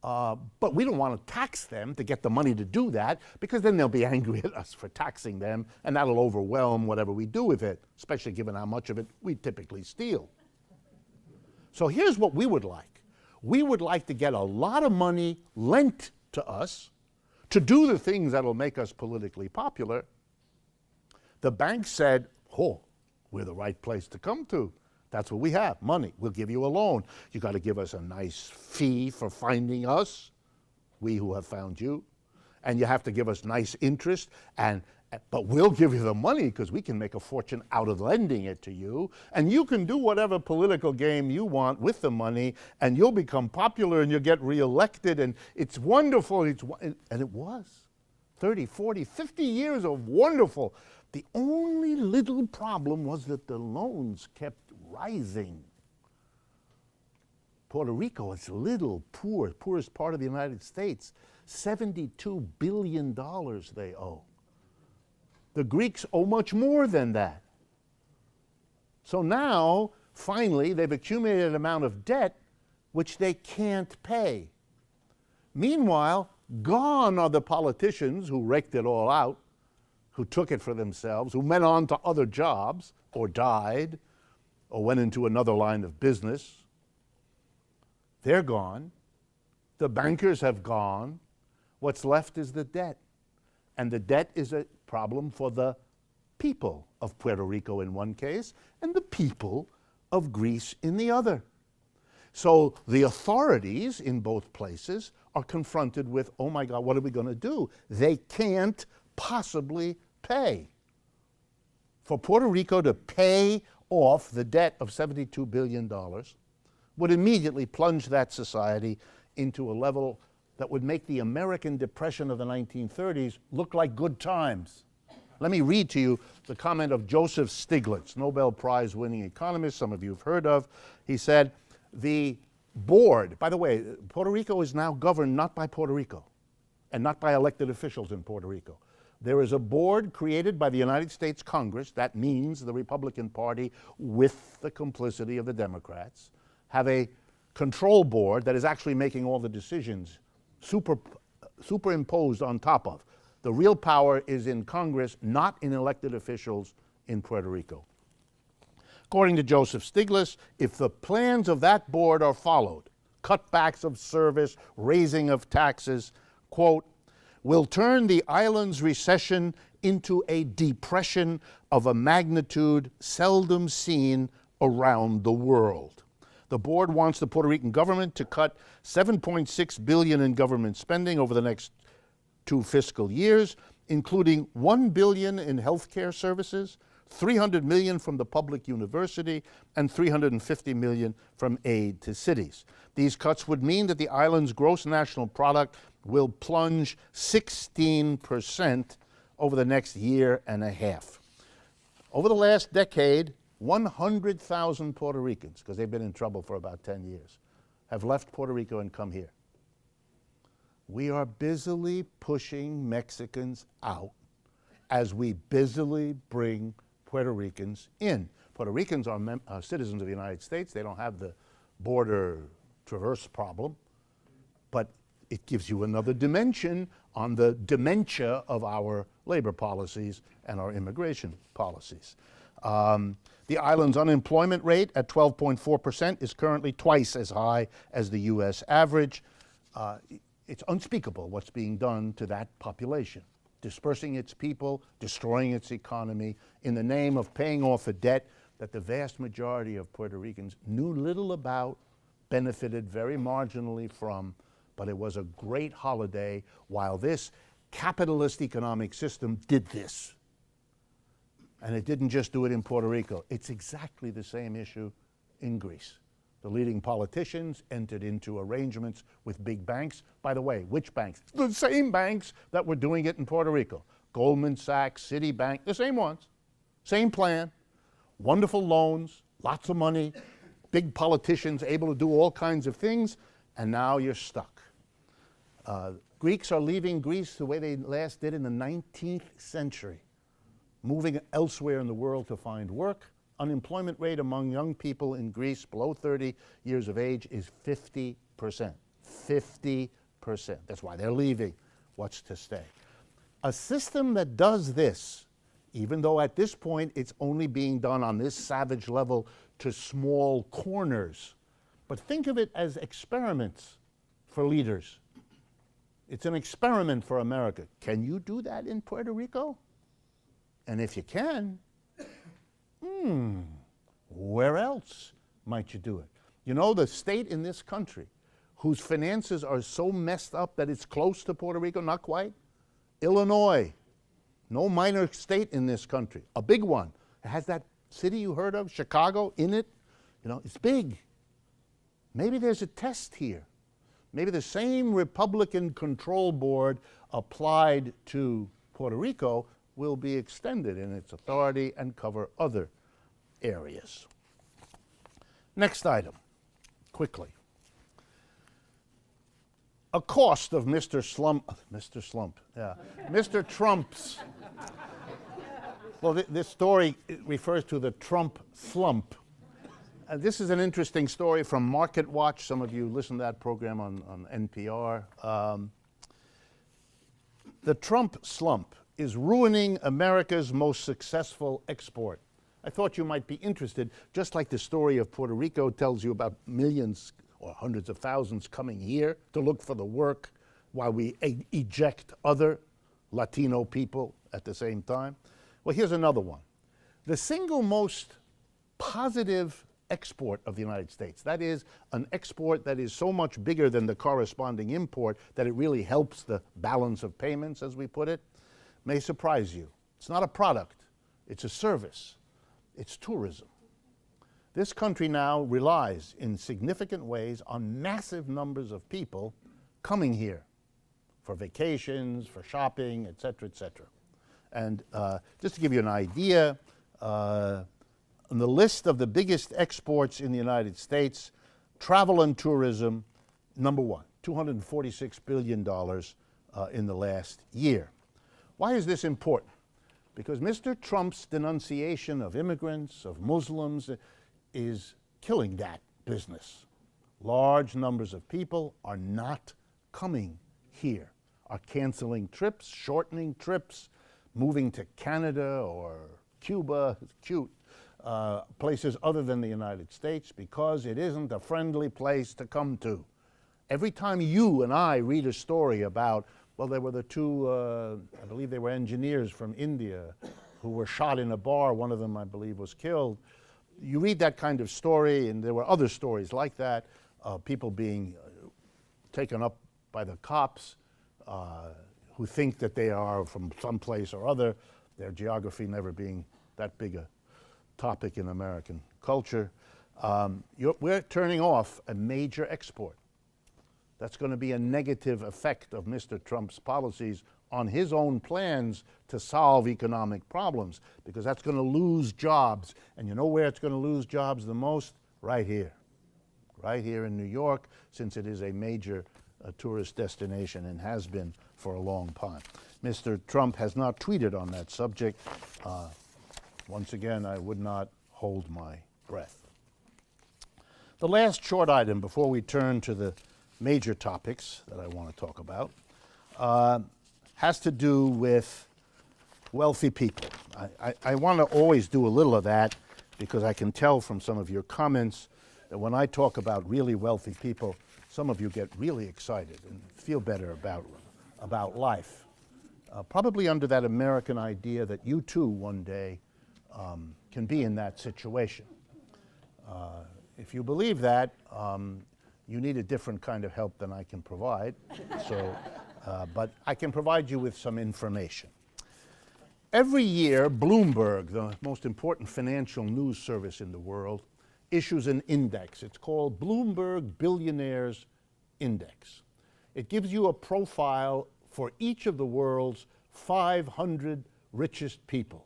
but we don't want to tax them to get the money to do that, because then they'll be angry at us for taxing them, and that'll overwhelm whatever we do with it, especially given how much of it we typically steal. So here's what we would like. We would like to get a lot of money lent to us to do the things that'll make us politically popular. The bank said, oh, we're the right place to come to. That's what we have, money. We'll give you a loan. You got to give us a nice fee for finding us, we who have found you. And you have to give us nice interest, but we'll give you the money because we can make a fortune out of lending it to you. And you can do whatever political game you want with the money, and you'll become popular and you'll get reelected, and it's wonderful. And it was 30, 40, 50 years of wonderful. The only little problem was that the loans kept rising. Puerto Rico is little, poorest part of the United States. $72 billion they owe. The Greeks owe much more than that. So now, finally, they've accumulated an amount of debt which they can't pay. Meanwhile, gone are the politicians who raked it all out, who took it for themselves, who went on to other jobs, or died, or went into another line of business. They're gone. The bankers have gone. What's left is the debt. And the debt is a problem for the people of Puerto Rico in one case, and the people of Greece in the other. So the authorities in both places are confronted with, oh my God, what are we going to do? They can't possibly pay. For Puerto Rico to pay off the debt of $72 billion would immediately plunge that society into a level that would make the American Depression of the 1930s look like good times. Let me read to you the comment of Joseph Stiglitz, Nobel Prize winning economist, some of you have heard of. He said, the board, by the way, Puerto Rico is now governed not by Puerto Rico and not by elected officials in Puerto Rico. There is a board created by the United States Congress, that means the Republican Party with the complicity of the Democrats, have a control board that is actually making all the decisions superimposed on top of. The real power is in Congress, not in elected officials in Puerto Rico. According to Joseph Stiglitz, if the plans of that board are followed, cutbacks of service, raising of taxes, quote, will turn the island's recession into a depression of a magnitude seldom seen around the world. The board wants the Puerto Rican government to cut $7.6 billion in government spending over the next 2 fiscal years, including $1 billion in healthcare services, $300 million from the public university, and $350 million from aid to cities. These cuts would mean that the island's gross national product will plunge 16% over the next year and a half. Over the last decade, 100,000 Puerto Ricans, because they've been in trouble for about 10 years, have left Puerto Rico and come here. We are busily pushing Mexicans out as we busily bring Puerto Ricans in. Puerto Ricans are citizens of the United States. They don't have the border traverse problem, but it gives you another dimension on the dementia of our labor policies and our immigration policies. The island's unemployment rate at 12.4% is currently twice as high as the U.S. average. It's unspeakable what's being done to that population, dispersing its people, destroying its economy in the name of paying off a debt that the vast majority of Puerto Ricans knew little about, benefited very marginally from, but it was a great holiday while this capitalist economic system did this. And it didn't just do it in Puerto Rico. It's exactly the same issue in Greece. The leading politicians entered into arrangements with big banks. By the way, which banks? The same banks that were doing it in Puerto Rico. Goldman Sachs, Citibank, the same ones. Same plan. Wonderful loans, lots of money, big politicians able to do all kinds of things, and now you're stuck. Greeks are leaving Greece the way they last did in the 19th century, moving elsewhere in the world to find work. Unemployment rate among young people in Greece below 30 years of age is 50%. 50%. That's why they're leaving. What's to stay? A system that does this, even though at this point it's only being done on this savage level to small corners, but think of it as experiments for leaders. It's an experiment for America. Can you do that in Puerto Rico? And if you can, where else might you do it? You know, the state in this country whose finances are so messed up that it's close to Puerto Rico, not quite? Illinois, no minor state in this country, a big one. It has that city you heard of, Chicago, in it. You know, it's big. Maybe there's a test here. Maybe the same Republican control board applied to Puerto Rico will be extended in its authority and cover other areas. Next item, quickly. A cost of Mr. Trump's. Well, this story refers to the Trump slump. This is an interesting story from Market Watch. Some of you listen to that program on NPR. The Trump slump is ruining America's most successful export, I thought you might be interested, just like the story of Puerto Rico tells you about millions or hundreds of thousands coming here to look for the work while we eject other Latino people at the same time. Well, here's another one. The single most positive export of the United States, that is, an export that is so much bigger than the corresponding import that it really helps the balance of payments, as we put it, may surprise you. It's not a product, it's a service. It's tourism. This country now relies in significant ways on massive numbers of people coming here for vacations, for shopping, et cetera, et cetera. And just to give you an idea, on the list of the biggest exports in the United States, travel and tourism, number one, $246 billion in the last year. Why is this important? Because Mr. Trump's denunciation of immigrants, of Muslims, is killing that business. Large numbers of people are not coming here, are canceling trips, shortening trips, moving to Canada or Cuba, it's cute, places other than the United States because it isn't a friendly place to come to. Every time you and I read a story about, well, there were the two, I believe they were engineers from India who were shot in a bar. One of them, I believe, was killed. You read that kind of story, and there were other stories like that, people being taken up by the cops who think that they are from some place or other, their geography never being that big a topic in American culture. We're turning off a major export. That's going to be a negative effect of Mr. Trump's policies on his own plans to solve economic problems, because that's going to lose jobs. And you know where it's going to lose jobs the most? Right here in New York, since it is a major tourist destination and has been for a long time. Mr. Trump has not tweeted on that subject. Once again, I would not hold my breath. The last short item before we turn to the major topics that I want to talk about has to do with wealthy people. I want to always do a little of that because I can tell from some of your comments that when I talk about really wealthy people, some of you get really excited and feel better about life. Probably under that American idea that you too one day can be in that situation. If you believe that, you need a different kind of help than I can provide. So, but I can provide you with some information. Every year, Bloomberg, the most important financial news service in the world, issues an index. It's called Bloomberg Billionaires Index. It gives you a profile for each of the world's 500 richest people.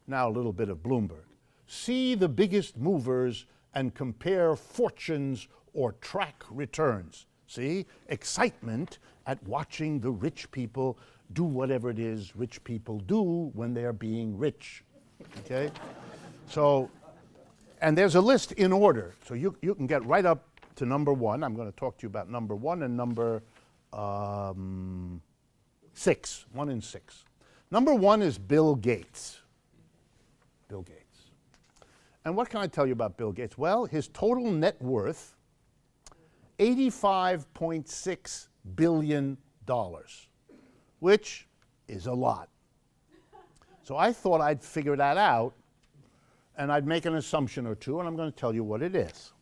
Now a little bit of Bloomberg. See the biggest movers and compare fortunes or track returns. See? Excitement at watching the rich people do whatever it is rich people do when they're being rich. Okay? So, and there's a list in order. So you can get right up to number one. I'm going to talk to you about number one and number 6. 1 and 6. Number one is Bill Gates. Bill Gates. And what can I tell you about Bill Gates? Well, his total net worth, $85.6 billion, which is a lot. So I thought I'd figure that out, and I'd make an assumption or two, and I'm going to tell you what it is.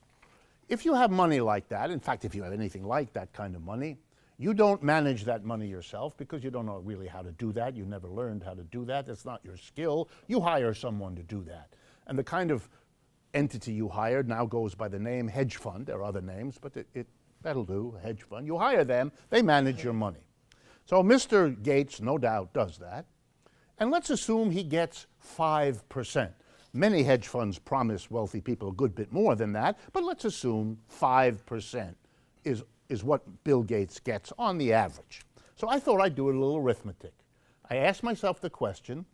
If you have money like that, in fact, if you have anything like that kind of money, you don't manage that money yourself because you don't know really how to do that. You never learned how to do that. That's not your skill. You hire someone to do that. And the kind of entity you hired now goes by the name hedge fund. There are other names, but that'll do, a hedge fund. You hire them, they manage your money. So Mr. Gates, no doubt, does that. And let's assume he gets 5%. Many hedge funds promise wealthy people a good bit more than that, but let's assume 5% is what Bill Gates gets on the average. So I thought I'd do a little arithmetic. I asked myself the question,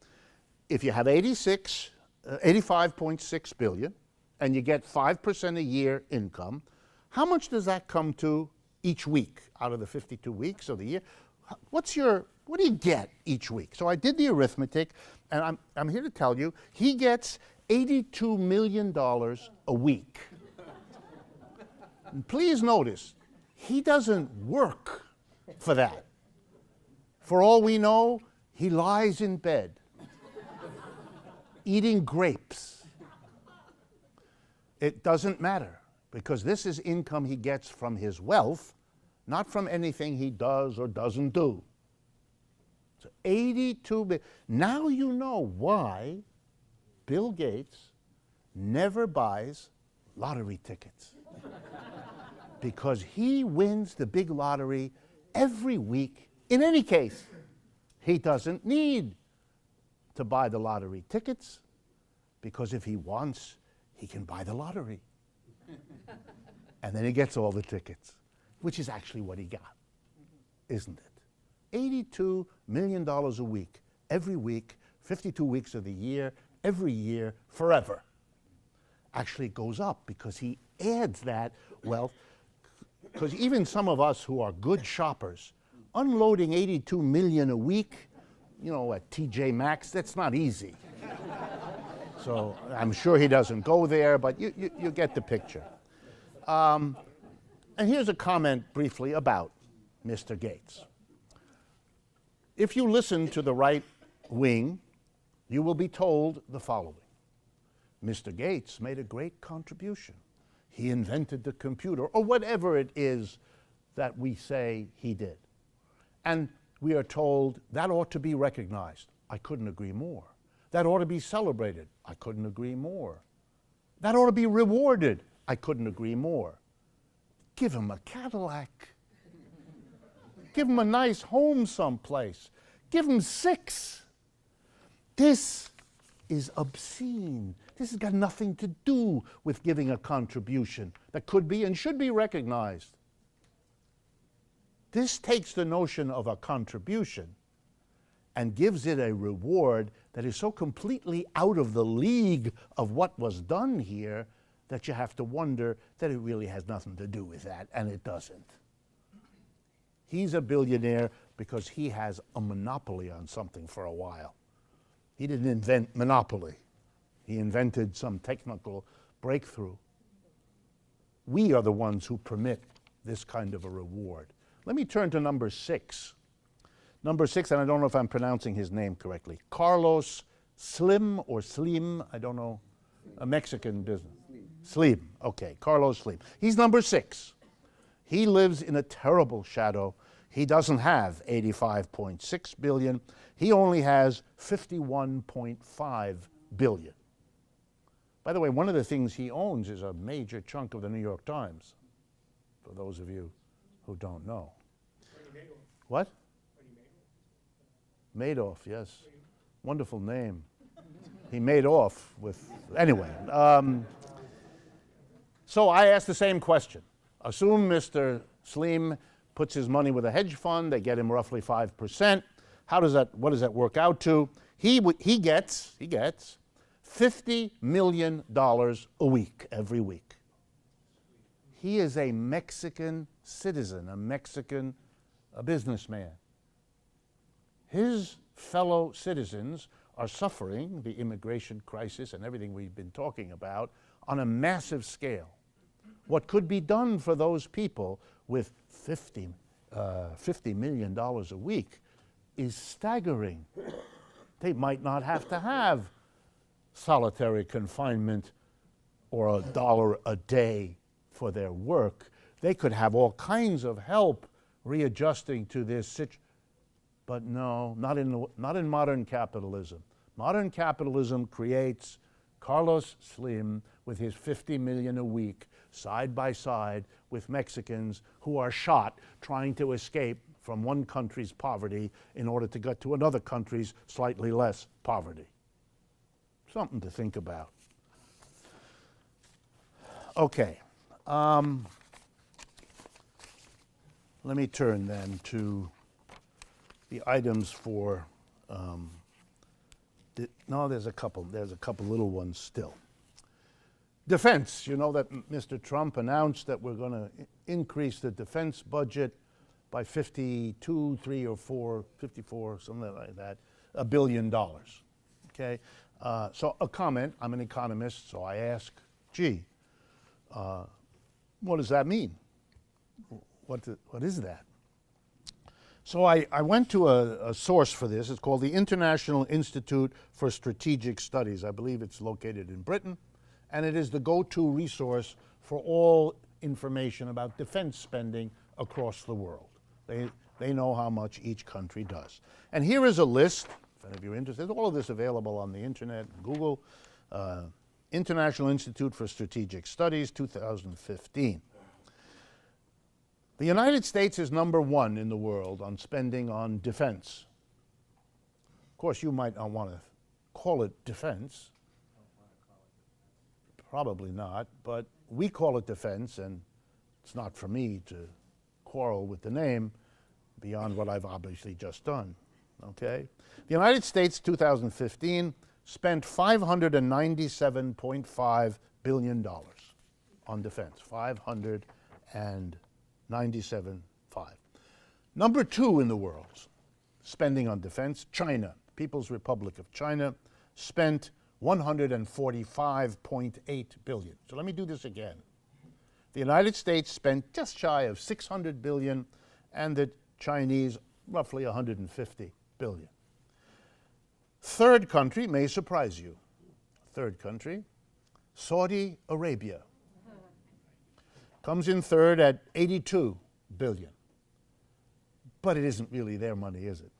if you have 85.6 billion and you get 5% a year income, how much does that come to each week out of the 52 weeks of the year? What do you get each week? So I did the arithmetic, and I'm here to tell you, he gets $82 million a week. And please notice, he doesn't work for that. For all we know, he lies in bed, eating grapes. It doesn't matter, because this is income he gets from his wealth, not from anything he does or doesn't do. So 82 billion. Now you know why Bill Gates never buys lottery tickets. Because he wins the big lottery every week. In any case, he doesn't need to buy the lottery tickets, because if he wants, he can buy the lottery. And then he gets all the tickets, which is actually what he got, isn't it? $82 million a week, every week, 52 weeks of the year, every year, forever. Actually, it goes up because he adds that wealth. Because even some of us who are good shoppers, unloading 82 million a week, you know, at TJ Maxx, that's not easy. So I'm sure he doesn't go there, but you get the picture. And here's a comment briefly about Mr. Gates. If you listen to the right wing, you will be told the following. Mr. Gates made a great contribution. He invented the computer, or whatever it is that we say he did. And we are told that ought to be recognized. I couldn't agree more. That ought to be celebrated. I couldn't agree more. That ought to be rewarded. I couldn't agree more. Give him a Cadillac. Give him a nice home someplace. Give him 6. This is obscene. This has got nothing to do with giving a contribution that could be and should be recognized. This takes the notion of a contribution and gives it a reward that is so completely out of the league of what was done here that you have to wonder that it really has nothing to do with that, and it doesn't. He's a billionaire because he has a monopoly on something for a while. He didn't invent monopoly. He invented some technical breakthrough. We are the ones who permit this kind of a reward. Let me turn to number 6. Number 6, and I don't know if I'm pronouncing his name correctly. Carlos Slim or Slim, I don't know, a Mexican business. Slim, okay, Carlos Slim. He's number 6. He lives in a terrible shadow. He doesn't have 85.6 billion. He only has 51.5 billion. By the way, one of the things he owns is a major chunk of the New York Times, for those of you who don't know. What? Madoff, yes. Wonderful name. He made off with, anyway. So I asked the same question. Assume Mr. Slim puts his money with a hedge fund, they get him roughly 5%. What does that work out to? He gets $50 million a week, every week. He is a Mexican citizen, a businessman. His fellow citizens are suffering the immigration crisis and everything we've been talking about on a massive scale. What could be done for those people with $50 million a week is staggering. They might not have to have solitary confinement or $1 a day for their work. They could have all kinds of help readjusting to this situation. But no, not in modern capitalism. Modern capitalism creates Carlos Slim with his 50 million a week side by side with Mexicans who are shot trying to escape from one country's poverty in order to get to another country's slightly less poverty. Something to think about. Okay. Let me turn then to the items for, there's a couple little ones still. Defense, you know that Mr. Trump announced that we're going to increase the defense budget by 54, something like that, $1 billion. Okay, So a comment, I'm an economist, so I ask, gee, what does that mean? What is that? So I went to a source for this. It's called the International Institute for Strategic Studies. I believe it's located in Britain, and it is the go-to resource for all information about defense spending across the world. They know how much each country does. And here is a list, if any of you are interested, all of this available on the internet, Google, International Institute for Strategic Studies, 2015. The United States is number one in the world on spending on defense. Of course, you might not want to call it defense. Probably not, but we call it defense, and it's not for me to quarrel with the name beyond what I've obviously just done, okay? The United States, 2015, spent $597.5 billion on defense, 597.5. Number two in the world, spending on defense, China, People's Republic of China, spent $145.8 billion. So let me do this again. The United States spent just shy of $600 billion, and the Chinese roughly $150 billion. Third country may surprise you. Third country, Saudi Arabia. Comes in third at $82 billion. But it isn't really their money, is it?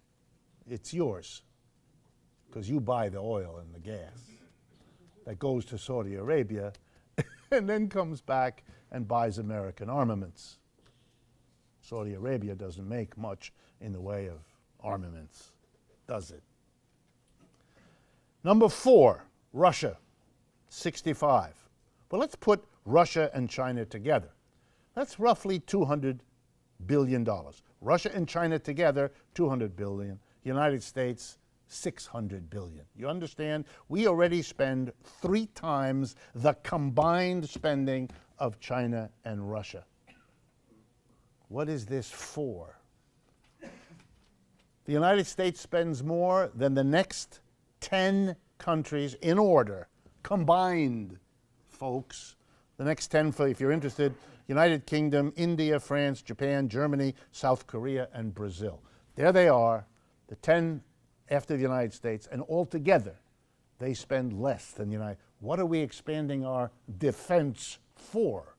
It's yours, because you buy the oil and the gas that goes to Saudi Arabia and then comes back and buys American armaments. Saudi Arabia doesn't make much in the way of armaments, does it? Number four, Russia, 65. Well, let's put Russia and China together. That's roughly $200 billion. Russia and China together, $200 billion. United States, $600 billion. You understand? We already spend 3 times the combined spending of China and Russia. What is this for? The United States spends more than the next 10 countries in order, combined, folks. The next 10, if you're interested, United Kingdom, India, France, Japan, Germany, South Korea, and Brazil. There they are, the 10 after the United States, and altogether, they spend less than the United. What are we expanding our defense for?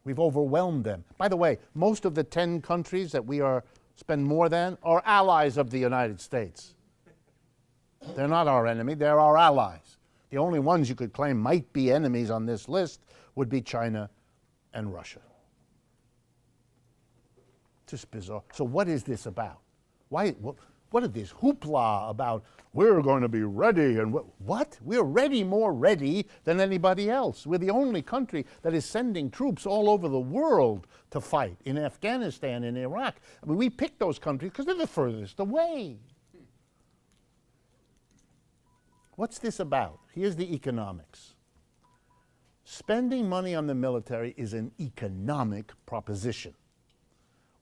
We've overwhelmed them. By the way, most of the 10 countries that we spend more than are allies of the United States. They're not our enemy, they're our allies. The only ones you could claim might be enemies on this list would be China and Russia. Just bizarre. So what is this about? What is this hoopla about we're going to be ready and what? We're more ready than anybody else. We're the only country that is sending troops all over the world to fight in Afghanistan, in Iraq. I mean, we picked those countries because they're the furthest away. What's this about? Here's the economics. Spending money on the military is an economic proposition.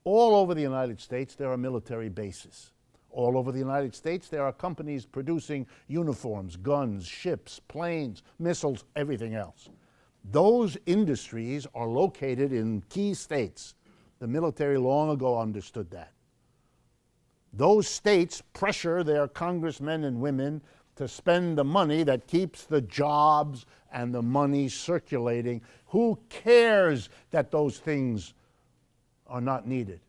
All over the United States, there are military bases. All over the United States, there are companies producing uniforms, guns, ships, planes, missiles, everything else. Those industries are located in key states. The military long ago understood that. Those states pressure their congressmen and women to spend the money that keeps the jobs and the money circulating. Who cares that those things are not needed?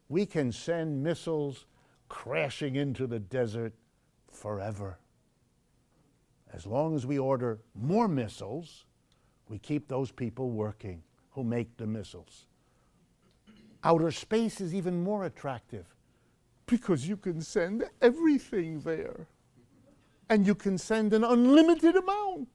We can send missiles crashing into the desert forever. As long as we order more missiles, we keep those people working who make the missiles. Outer space is even more attractive because you can send everything there. And you can send an unlimited amount.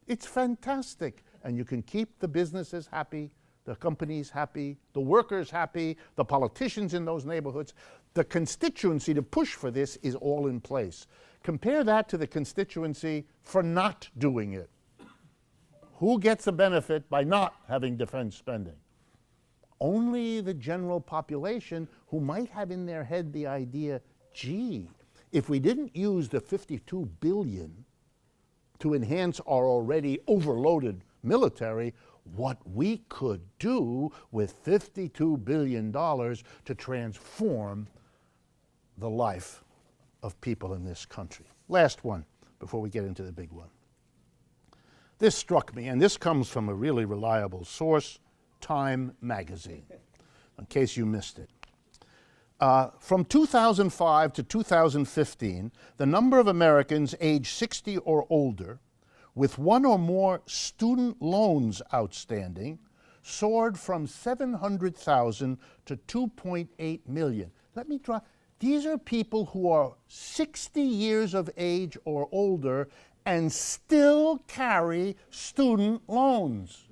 It's fantastic. And you can keep the businesses happy, the companies happy, the workers happy, the politicians in those neighborhoods. The constituency to push for this is all in place. Compare that to the constituency for not doing it. Who gets a benefit by not having defense spending? Only the general population who might have in their head the idea, gee, if we didn't use the $52 billion to enhance our already overloaded military, what we could do with $52 billion to transform the life of people in this country. Last one, before we get into the big one. This struck me, and this comes from a really reliable source, Time magazine, in case you missed it. From 2005 to 2015, the number of Americans aged 60 or older with one or more student loans outstanding soared from 700,000 to 2.8 million. Let me try. These are people who are 60 years of age or older and still carry student loans.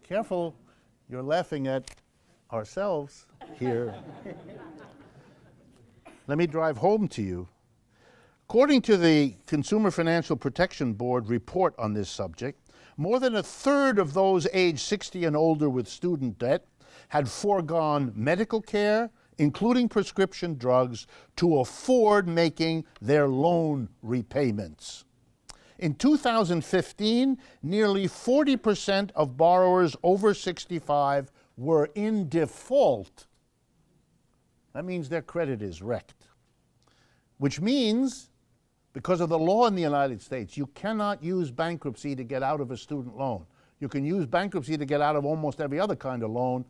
Careful, you're laughing at ourselves here. Let me drive home to you. According to the Consumer Financial Protection Board report on this subject, more than a third of those aged 60 and older with student debt had foregone medical care, including prescription drugs, to afford making their loan repayments. In 2015, nearly 40% of borrowers over 65 were in default. That means their credit is wrecked. Which means, because of the law in the United States, you cannot use bankruptcy to get out of a student loan. You can use bankruptcy to get out of almost every other kind of loan,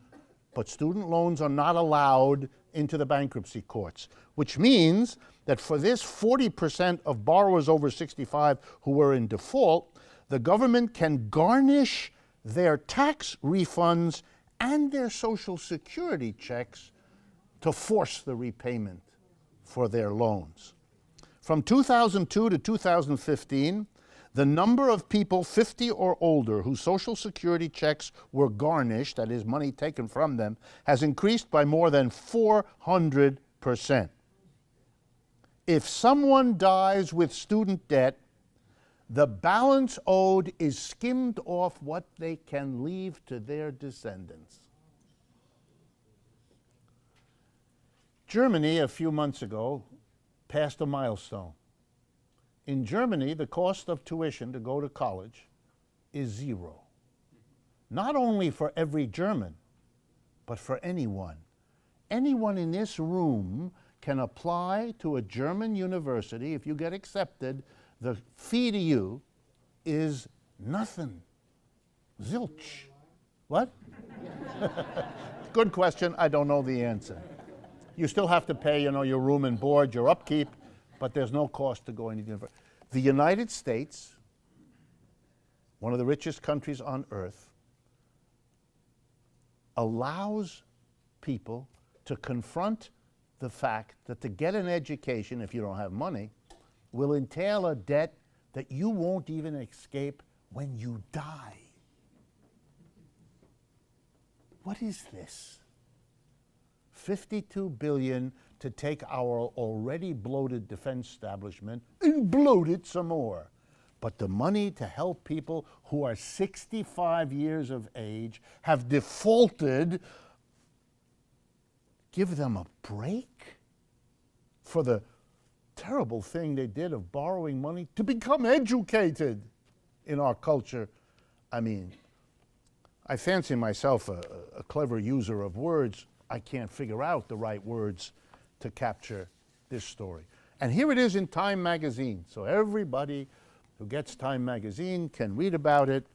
but student loans are not allowed into the bankruptcy courts, which means that for this 40% of borrowers over 65 who were in default, the government can garnish their tax refunds and their Social Security checks to force the repayment for their loans. From 2002 to 2015, the number of people 50 or older whose Social Security checks were garnished, that is, money taken from them, has increased by more than 400%. If someone dies with student debt, the balance owed is skimmed off what they can leave to their descendants. Germany, a few months ago, passed a milestone. In Germany, the cost of tuition to go to college is zero. Not only for every German, but for anyone. Anyone in this room can apply to a German university. If you get accepted, the fee to you is nothing. Zilch. What? Good question. I don't know the answer. You still have to pay, your room and board, your upkeep, but there's no cost to going to university. The United States, one of the richest countries on earth, allows people to confront the fact that to get an education, if you don't have money, will entail a debt that you won't even escape when you die. What is this? $52 billion to take our already bloated defense establishment and bloat it some more. But the money to help people who are 65 years of age, have defaulted, give them a break for the terrible thing they did of borrowing money to become educated in our culture. I mean, I fancy myself a clever user of words. I can't figure out the right words to capture this story. And here it is in Time magazine. So everybody who gets Time magazine can read about it.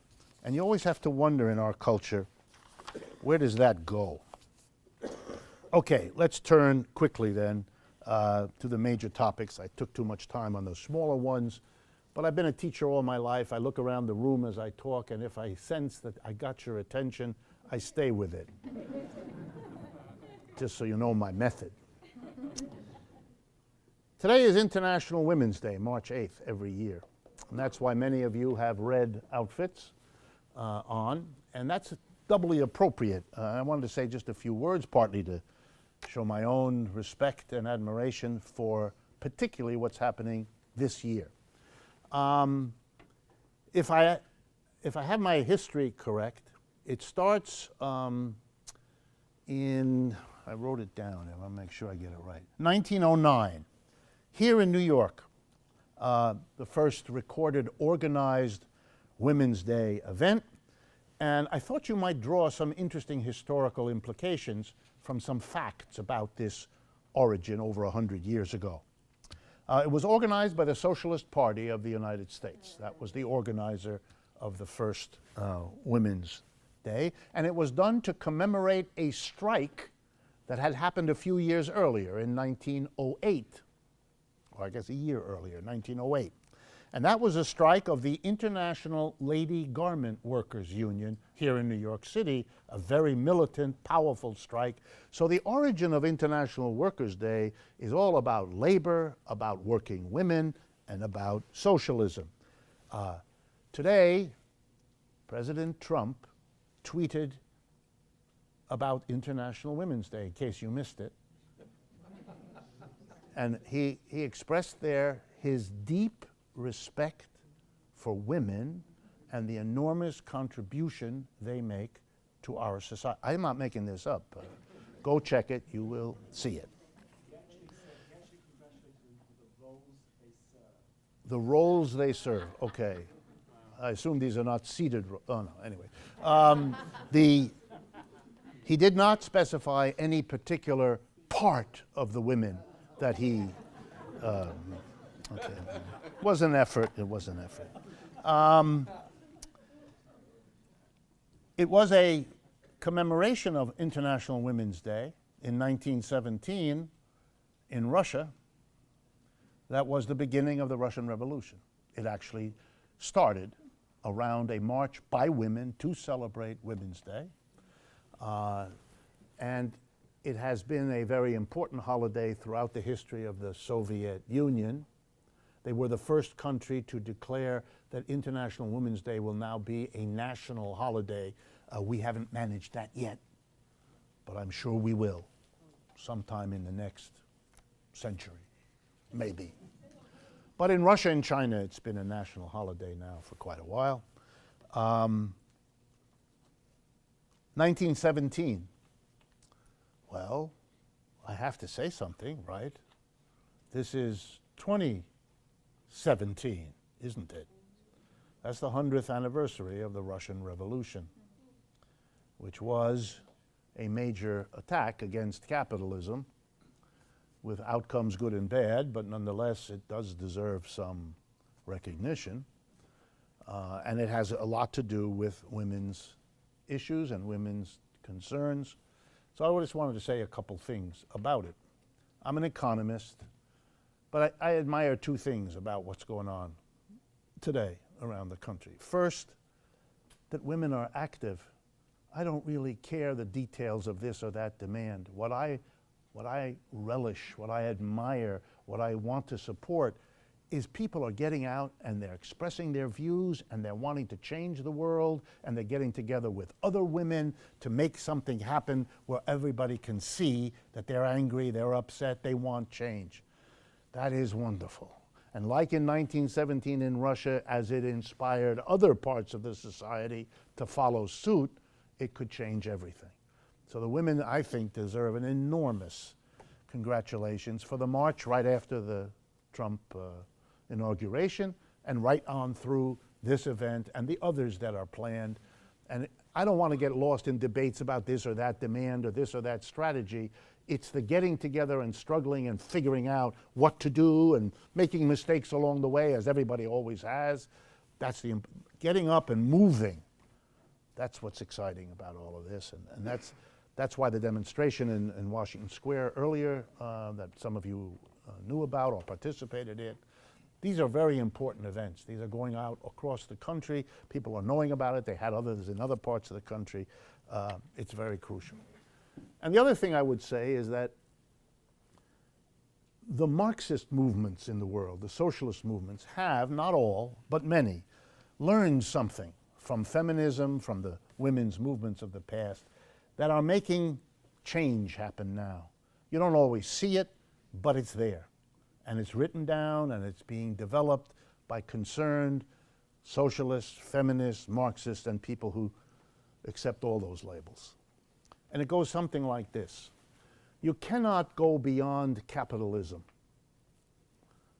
And you always have to wonder in our culture, where does that go? Okay, let's turn quickly then to the major topics. I took too much time on those smaller ones, but I've been a teacher all my life. I look around the room as I talk, and if I sense that I got your attention, I stay with it. Just so you know my method. Today is International Women's Day, March 8th, every year. And that's why many of you have red outfits on, and that's doubly appropriate. I wanted to say just a few words, partly to show my own respect and admiration for particularly what's happening this year. If I have my history correct, it starts in I wrote it down, and I'll make sure I get it right. 1909, here in New York, the first recorded organized Women's Day event. And I thought you might draw some interesting historical implications from some facts about this origin over 100 years ago. It was organized by the Socialist Party of the United States. That was the organizer of the first Women's Day. And it was done to commemorate a strike that had happened a few years earlier in 1908, or I guess a year earlier, 1908. And that was a strike of the International Lady Garment Workers Union here in New York City, a very militant, powerful strike. So the origin of International Workers' Day is all about labor, about working women, and about socialism. Today, President Trump tweeted about International Women's Day, in case you missed it. And he expressed there his deep respect for women and the enormous contribution they make to our society. I'm not making this up. Go check it. You will see it. He actually congratulated the roles they serve. The roles they serve. Okay. I assume these are not seated. Oh, no. Anyway. He did not specify any particular part of the women that he... okay. It was an effort. It was an effort. It was a commemoration of International Women's Day in 1917 in Russia. That was the beginning of the Russian Revolution. It actually started around a march by women to celebrate Women's Day. And it has been a very important holiday throughout the history of the Soviet Union. They were the first country to declare that International Women's Day will now be a national holiday. We haven't managed that yet, but I'm sure we will sometime in the next century, maybe. But in Russia and China, it's been a national holiday now for quite a while. 1917. Well, I have to say something, right? This is 2017, isn't it? That's the 100th anniversary of the Russian Revolution, which was a major attack against capitalism with outcomes good and bad, but nonetheless it does deserve some recognition. And it has a lot to do with women's issues and women's concerns. So I just wanted to say a couple things about it. I'm an economist, but I admire two things about what's going on today around the country. First, that women are active. I don't really care the details of this or that demand. What I relish, what I admire, what I want to support is people are getting out and they're expressing their views and they're wanting to change the world and they're getting together with other women to make something happen where everybody can see that they're angry, they're upset, they want change. That is wonderful. And like in 1917 in Russia, as it inspired other parts of the society to follow suit, it could change everything. So the women, I think, deserve an enormous congratulations for the march right after the Trump inauguration and right on through this event and the others that are planned. And I don't want to get lost in debates about this or that demand or this or that strategy. It's the getting together and struggling and figuring out what to do and making mistakes along the way, as everybody always has. That's the getting up and moving. That's what's exciting about all of this. And that's why the demonstration in Washington Square earlier that some of you knew about or participated in, these are very important events. These are going out across the country. People are knowing about it. They had others in other parts of the country. It's very crucial. And the other thing I would say is that the Marxist movements in the world, the socialist movements, have, not all, but many, learned something from feminism, from the women's movements of the past, that are making change happen now. You don't always see it, but it's there. And it's written down and it's being developed by concerned socialists, feminists, Marxists, and people who accept all those labels. And it goes something like this. You cannot go beyond capitalism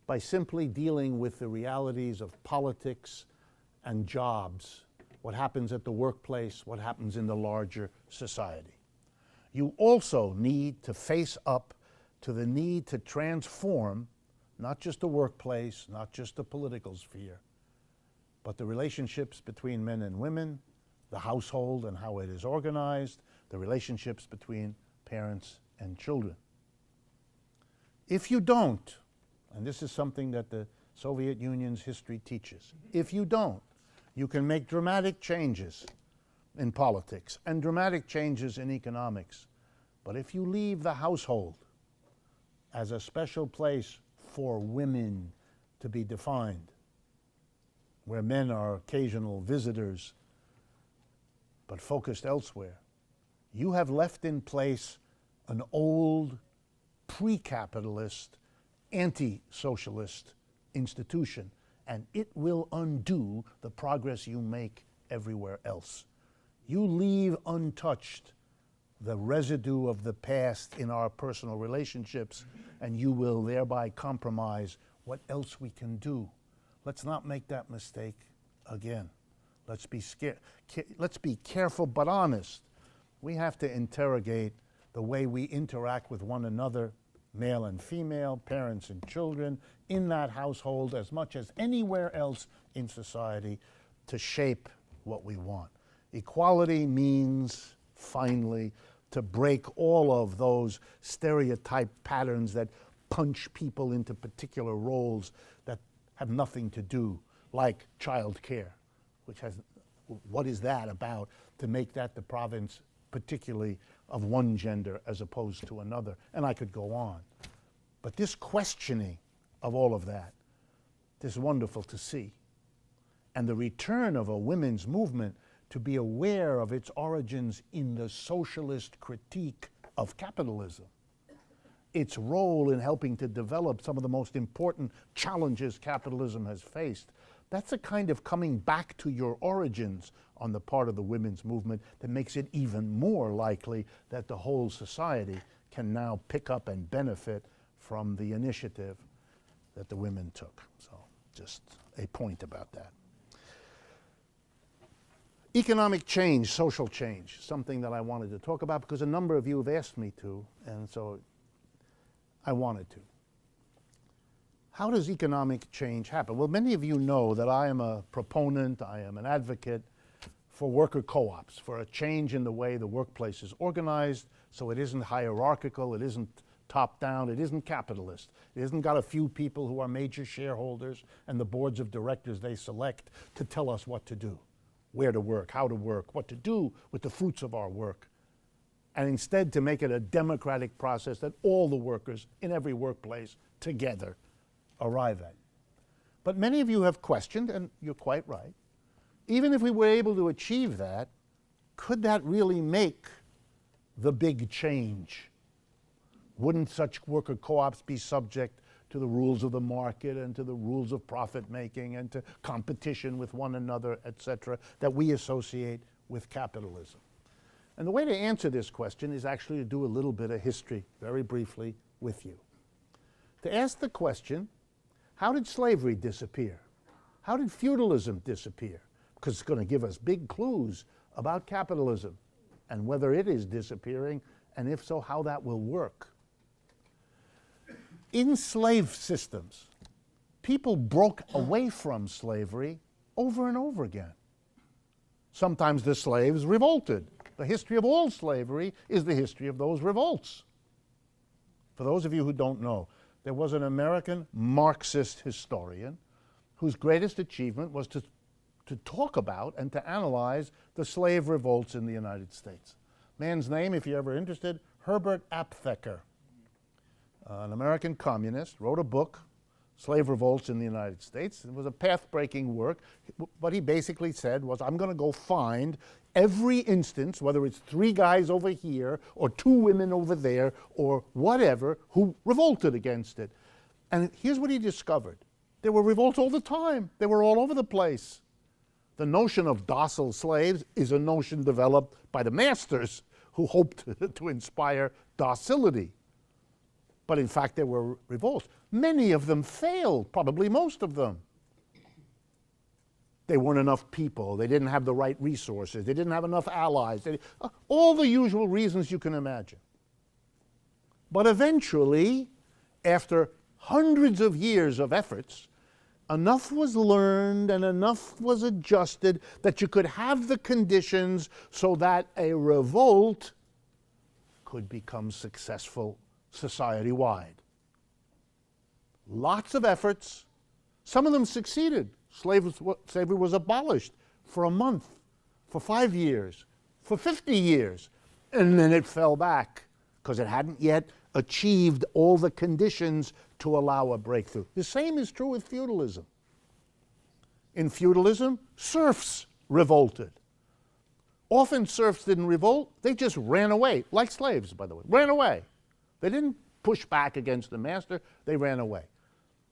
by simply dealing with the realities of politics and jobs, what happens at the workplace, what happens in the larger society. You also need to face up to the need to transform not just the workplace, not just the political sphere, but the relationships between men and women, the household and how it is organized, the relationships between parents and children. If you don't, and this is something that the Soviet Union's history teaches, if you don't, you can make dramatic changes in politics and dramatic changes in economics. But if you leave the household as a special place for women to be defined, where men are occasional visitors but focused elsewhere, you have left in place an old, pre-capitalist, anti-socialist institution, and it will undo the progress you make everywhere else. You leave untouched the residue of the past in our personal relationships, and you will thereby compromise what else we can do. Let's not make that mistake again. Let's be careful but honest. We have to interrogate the way we interact with one another, male and female, parents and children, in that household as much as anywhere else in society, to shape what we want. Equality means, finally, to break all of those stereotype patterns that punch people into particular roles that have nothing to do, like child care, which has, what is that about, to make that the province particularly of one gender as opposed to another? And I could go on. But this questioning of all of that is wonderful to see. And the return of a women's movement to be aware of its origins in the socialist critique of capitalism, its role in helping to develop some of the most important challenges capitalism has faced, that's a kind of coming back to your origins on the part of the women's movement that makes it even more likely that the whole society can now pick up and benefit from the initiative that the women took. So just a point about that. Economic change, social change, something that I wanted to talk about because a number of you have asked me to, and so I wanted to. How does economic change happen? Well, many of you know that I am a proponent, I am an advocate for worker co-ops, for a change in the way the workplace is organized so it isn't hierarchical, it isn't top-down, it isn't capitalist. It isn't got a few people who are major shareholders and the boards of directors they select to tell us what to do, where to work, how to work, what to do with the fruits of our work. And instead to make it a democratic process that all the workers in every workplace together arrive at. But many of you have questioned, and you're quite right, even if we were able to achieve that, could that really make the big change? Wouldn't such worker co-ops be subject to the rules of the market and to the rules of profit making and to competition with one another, etc., that we associate with capitalism? And the way to answer this question is actually to do a little bit of history, very briefly, with you. To ask the question, how did slavery disappear? How did feudalism disappear? Because it's going to give us big clues about capitalism and whether it is disappearing, and if so, how that will work. In slave systems, people broke away from slavery over and over again. Sometimes the slaves revolted. The history of all slavery is the history of those revolts. For those of you who don't know, there was an American Marxist historian whose greatest achievement was to talk about and to analyze the slave revolts in the United States. Man's name, if you're ever interested, Herbert Aptheker, an American communist, wrote a book, Slave Revolts in the United States. It was a path-breaking work. What he basically said was, I'm going to go find every instance, whether it's 3 guys over here or 2 women over there or whatever, who revolted against it. And here's what he discovered. There were revolts all the time. They were all over the place. The notion of docile slaves is a notion developed by the masters who hoped to inspire docility. But in fact, there were revolts. Many of them failed, probably most of them. There weren't enough people. They didn't have the right resources. They didn't have enough allies. All the usual reasons you can imagine. But eventually, after hundreds of years of efforts, enough was learned and enough was adjusted that you could have the conditions so that a revolt could become successful society-wide. Lots of efforts. Some of them succeeded. Slavery was abolished for a month, for 5 years, for 50 years, and then it fell back because it hadn't yet achieved all the conditions to allow a breakthrough. The same is true with feudalism. In feudalism, serfs revolted. Often serfs didn't revolt, they just ran away, like slaves, by the way, ran away. They didn't push back against the master, they ran away.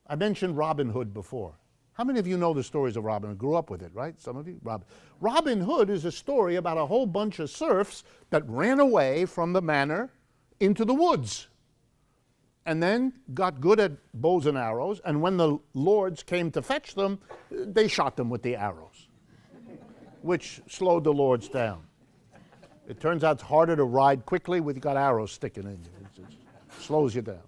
I mentioned Robin Hood before. How many of you know the stories of Robin Hood? Grew up with it, right? Some of you? Robin Hood is a story about a whole bunch of serfs that ran away from the manor into the woods and then got good at bows and arrows, and when the lords came to fetch them, they shot them with the arrows, which slowed the lords down. It turns out it's harder to ride quickly when you've got arrows sticking in you. It slows you down.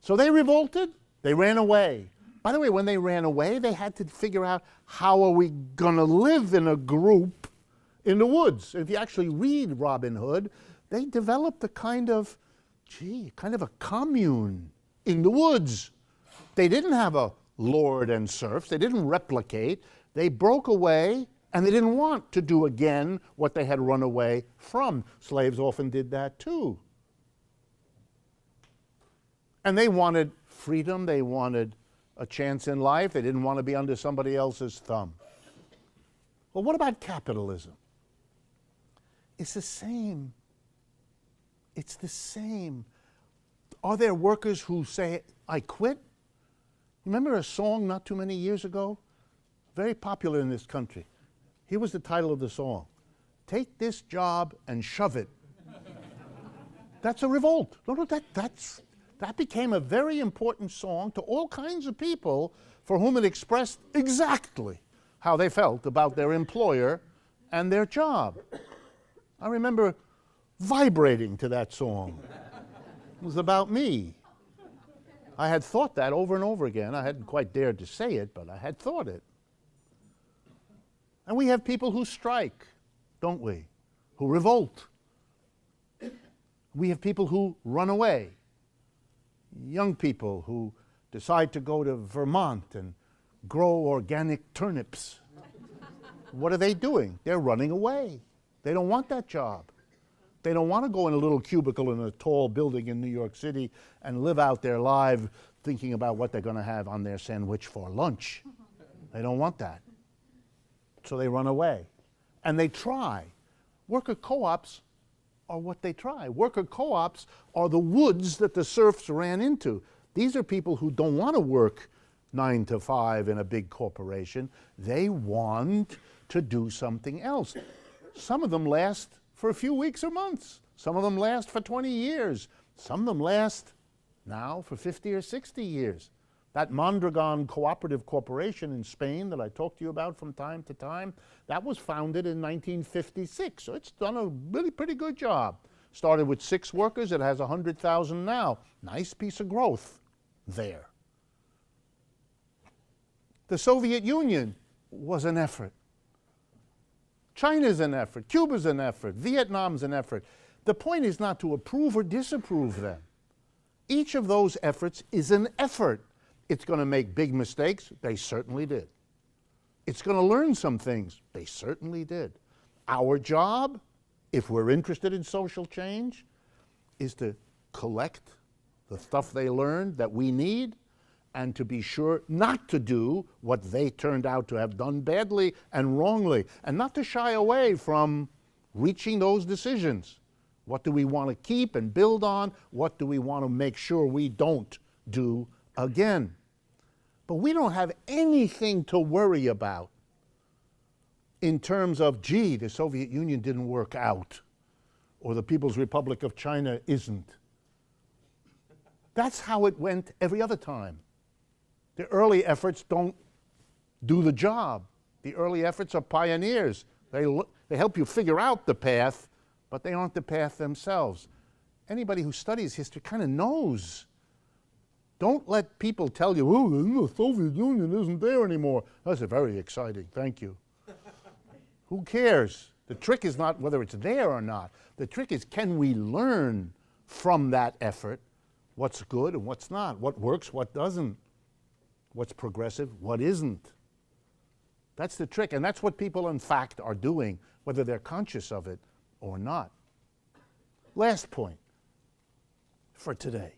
So they revolted, they ran away. By the way, when they ran away, they had to figure out, how are we going to live in a group in the woods? If you actually read Robin Hood, they developed a kind of a commune in the woods. They didn't have a lord and serfs. They didn't replicate. They broke away, and they didn't want to do again what they had run away from. Slaves often did that too. And they wanted freedom. They wanted a chance in life. They didn't want to be under somebody else's thumb. Well, what about capitalism? It's the same. It's the same. Are there workers who say, I quit? Remember a song not too many years ago? Very popular in this country. Here was the title of the song. Take this job and shove it. That's a revolt. No, that became a very important song to all kinds of people for whom it expressed exactly how they felt about their employer and their job. I remember vibrating to that song. It was about me. I had thought that over and over again. I hadn't quite dared to say it, but I had thought it. And we have people who strike, don't we? Who revolt. We have people who run away. Young people who decide to go to Vermont and grow organic turnips. What are they doing? They're running away. They don't want that job. They don't want to go in a little cubicle in a tall building in New York City and live out their life thinking about what they're going to have on their sandwich for lunch. They don't want that. So they run away. And they try. Worker co-ops are what they try. Worker co-ops are the woods that the serfs ran into. These are people who don't want to work 9 to 5 in a big corporation. They want to do something else. Some of them last for a few weeks or months. Some of them last for 20 years. Some of them last now for 50 or 60 years. That Mondragon Cooperative Corporation in Spain that I talked to you about from time to time, that was founded in 1956. So it's done a really pretty good job. Started with 6 workers. It has 100,000 now. Nice piece of growth there. The Soviet Union was an effort. China's an effort. Cuba's an effort. Vietnam's an effort. The point is not to approve or disapprove them. Each of those efforts is an effort. It's going to make big mistakes. They certainly did. It's going to learn some things. They certainly did. Our job, if we're interested in social change, is to collect the stuff they learned that we need and to be sure not to do what they turned out to have done badly and wrongly, and not to shy away from reaching those decisions. What do we want to keep and build on? What do we want to make sure we don't do again? But we don't have anything to worry about in terms of, gee, the Soviet Union didn't work out. or the People's Republic of China isn't. That's how it went every other time. The early efforts don't do the job. The early efforts are pioneers. They help you figure out the path, but they aren't the path themselves. Anybody who studies history kind of knows. Don't let people tell you, oh, the Soviet Union isn't there anymore. That's very exciting, thank you. Who cares? The trick is not whether it's there or not. The trick is, can we learn from that effort what's good and what's not, what works, what doesn't, what's progressive, what isn't. That's the trick, and that's what people in fact are doing, whether they're conscious of it or not. Last point for today.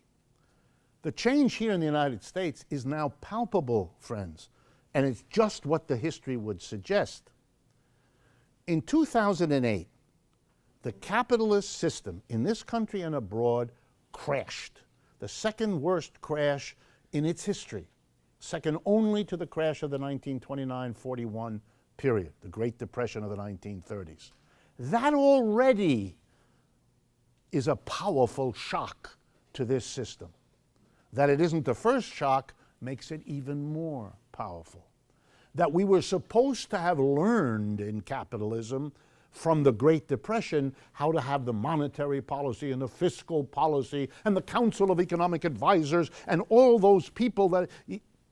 The change here in the United States is now palpable, friends, and it's just what the history would suggest. In 2008, the capitalist system in this country and abroad crashed. The second worst crash in its history, second only to the crash of the 1929-41 period, the Great Depression of the 1930s. That already is a powerful shock to this system. That it isn't the first shock makes it even more powerful. That we were supposed to have learned in capitalism from the Great Depression how to have the monetary policy and the fiscal policy and the Council of Economic Advisors and all those people that,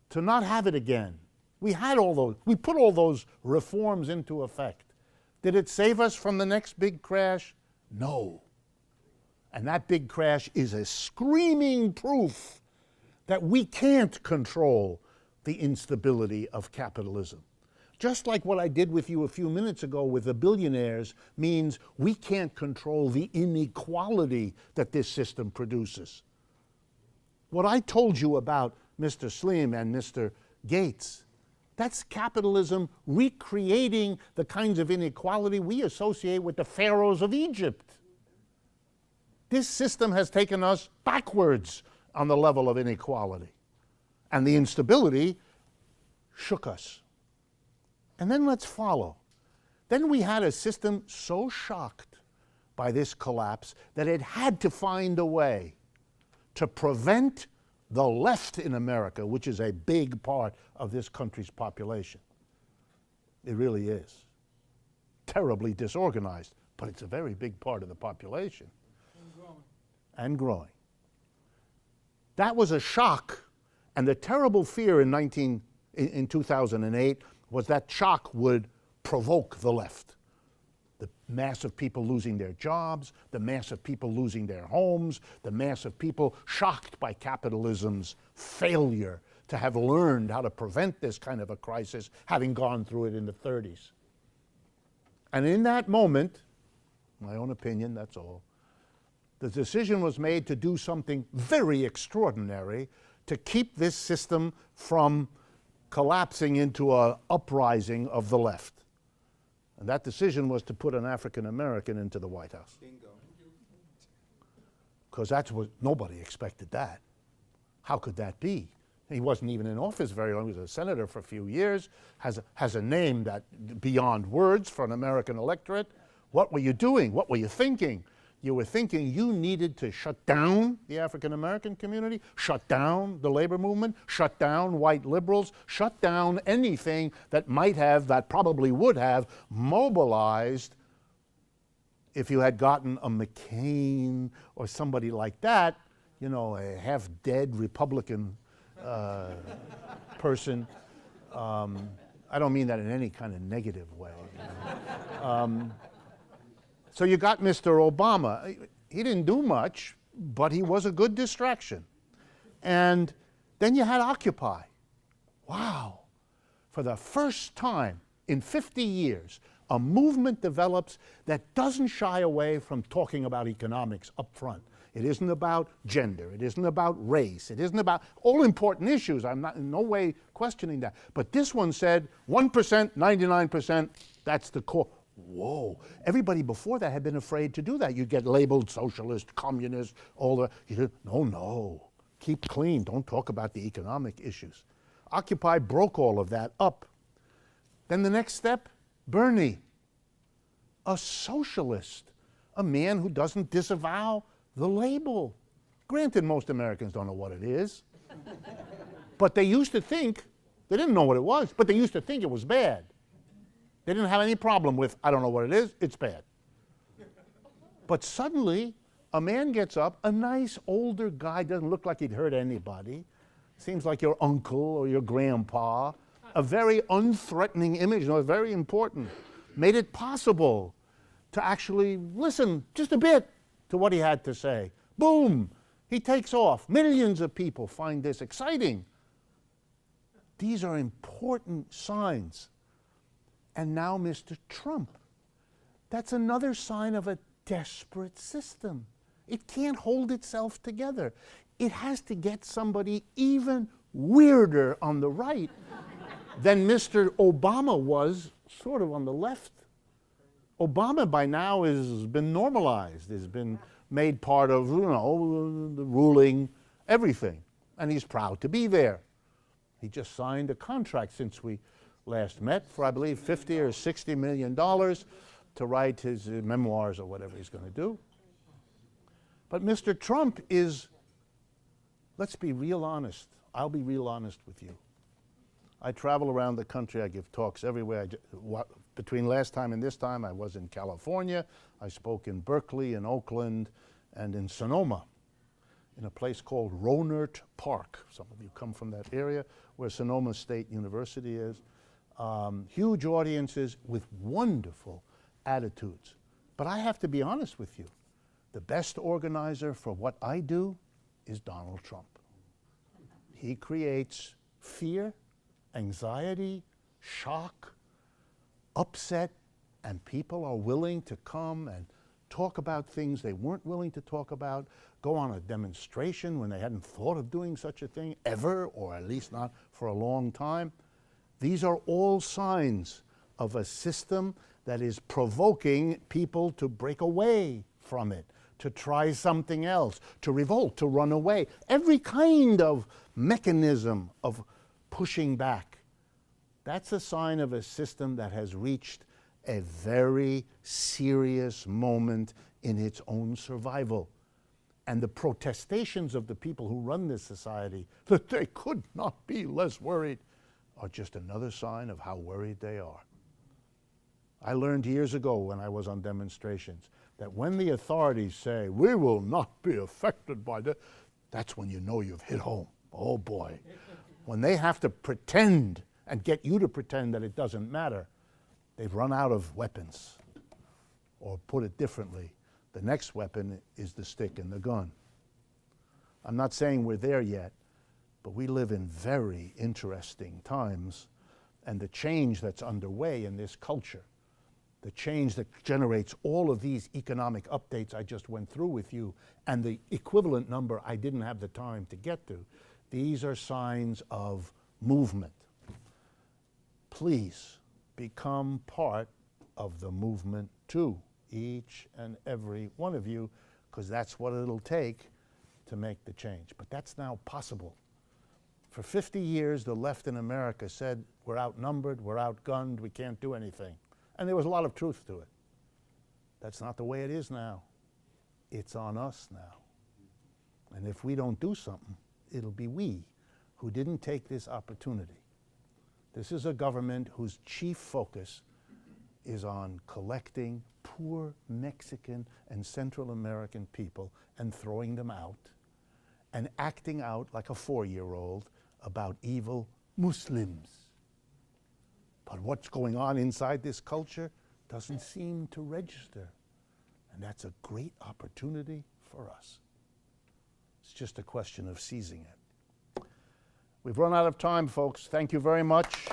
to not have it again. We had all those, we put all those reforms into effect. Did it save us from the next big crash? No. And that big crash is a screaming proof that we can't control the instability of capitalism. Just like what I did with you a few minutes ago with the billionaires means we can't control the inequality that this system produces. What I told you about Mr. Slim and Mr. Gates, that's capitalism recreating the kinds of inequality we associate with the pharaohs of Egypt. This system has taken us backwards on the level of inequality. And the instability shook us. And then let's follow. Then we had a system so shocked by this collapse that it had to find a way to prevent the left in America, which is a big part of this country's population. It really is. Terribly disorganized, but it's a very big part of the population. And growing. That was a shock, and the terrible fear in 2008 was that shock would provoke the left. The mass of people losing their jobs, the mass of people losing their homes, the mass of people shocked by capitalism's failure to have learned how to prevent this kind of a crisis, having gone through it in the 30s. And in that moment, my own opinion, that's all, the decision was made to do something very extraordinary to keep this system from collapsing into an uprising of the left. And that decision was to put an African American into the White House. Bingo. Because that's what, nobody expected that. How could that be? He wasn't even in office very long. He was a senator for a few years, has a name that beyond words for an American electorate. What were you doing? What were you thinking? You were thinking you needed to shut down the African American community, shut down the labor movement, shut down white liberals, shut down anything that might have, that probably would have, mobilized if you had gotten a McCain or somebody like that, you know, a half-dead Republican person. I don't mean that in any kind of negative way. You know. So you got Mr. Obama. He didn't do much, but he was a good distraction. And then you had Occupy. Wow. For the first time in 50 years, a movement develops that doesn't shy away from talking about economics up front. It isn't about gender. It isn't about race. It isn't about all important issues. I'm not in no way questioning that. But this one said 1%, 99%, that's the core. Whoa. Everybody before that had been afraid to do that. You'd get labeled socialist, communist, all the, no. Keep clean. Don't talk about the economic issues. Occupy broke all of that up. Then the next step, Bernie, a socialist, a man who doesn't disavow the label. Granted, most Americans don't know what it is. But they used to think, they didn't know what it was, but they used to think it was bad. They didn't have any problem with, I don't know what it is, it's bad. But suddenly, a man gets up, a nice older guy, doesn't look like he'd hurt anybody, seems like your uncle or your grandpa, a very unthreatening image, very important, made it possible to actually listen just a bit to what he had to say. Boom, he takes off. Millions of people find this exciting. These are important signs. And now Mr. Trump. That's another sign of a desperate system. It can't hold itself together. It has to get somebody even weirder on the right than Mr. Obama was sort of on the left. Obama by now has been normalized, has been made part of, the ruling everything. And he's proud to be there. He just signed a contract since we last met for, I believe, $50 or $60 million to write his memoirs or whatever he's going to do. But Mr. Trump is, let's be real honest. I'll be real honest with you. I travel around the country. I give talks everywhere. Between last time and this time, I was in California. I spoke in Berkeley, in Oakland, and in Sonoma, in a place called Rohnert Park. Some of you come from that area, where Sonoma State University is. Huge audiences with wonderful attitudes. But I have to be honest with you. The best organizer for what I do is Donald Trump. He creates fear, anxiety, shock, upset, and people are willing to come and talk about things they weren't willing to talk about, go on a demonstration when they hadn't thought of doing such a thing ever, or at least not for a long time. These are all signs of a system that is provoking people to break away from it, to try something else, to revolt, to run away. Every kind of mechanism of pushing back. That's a sign of a system that has reached a very serious moment in its own survival. And the protestations of the people who run this society, that they could not be less worried, are just another sign of how worried they are. I learned years ago when I was on demonstrations that when the authorities say, we will not be affected by that, that's when you know you've hit home. Oh boy. When they have to pretend and get you to pretend that it doesn't matter, they've run out of weapons. Or put it differently, the next weapon is the stick and the gun. I'm not saying we're there yet, but we live in very interesting times, and the change that's underway in this culture, the change that generates all of these economic updates I just went through with you, and the equivalent number I didn't have the time to get to, these are signs of movement. Please become part of the movement too, each and every one of you, because that's what it'll take to make the change. But that's now possible. For 50 years, the left in America said, we're outnumbered, we're outgunned, we can't do anything. And there was a lot of truth to it. That's not the way it is now. It's on us now. And if we don't do something, it'll be we who didn't take this opportunity. This is a government whose chief focus is on collecting poor Mexican and Central American people and throwing them out and acting out like a 4-year-old about evil Muslims. But what's going on inside this culture doesn't seem to register. And that's a great opportunity for us. It's just a question of seizing it. We've run out of time, folks. Thank you very much.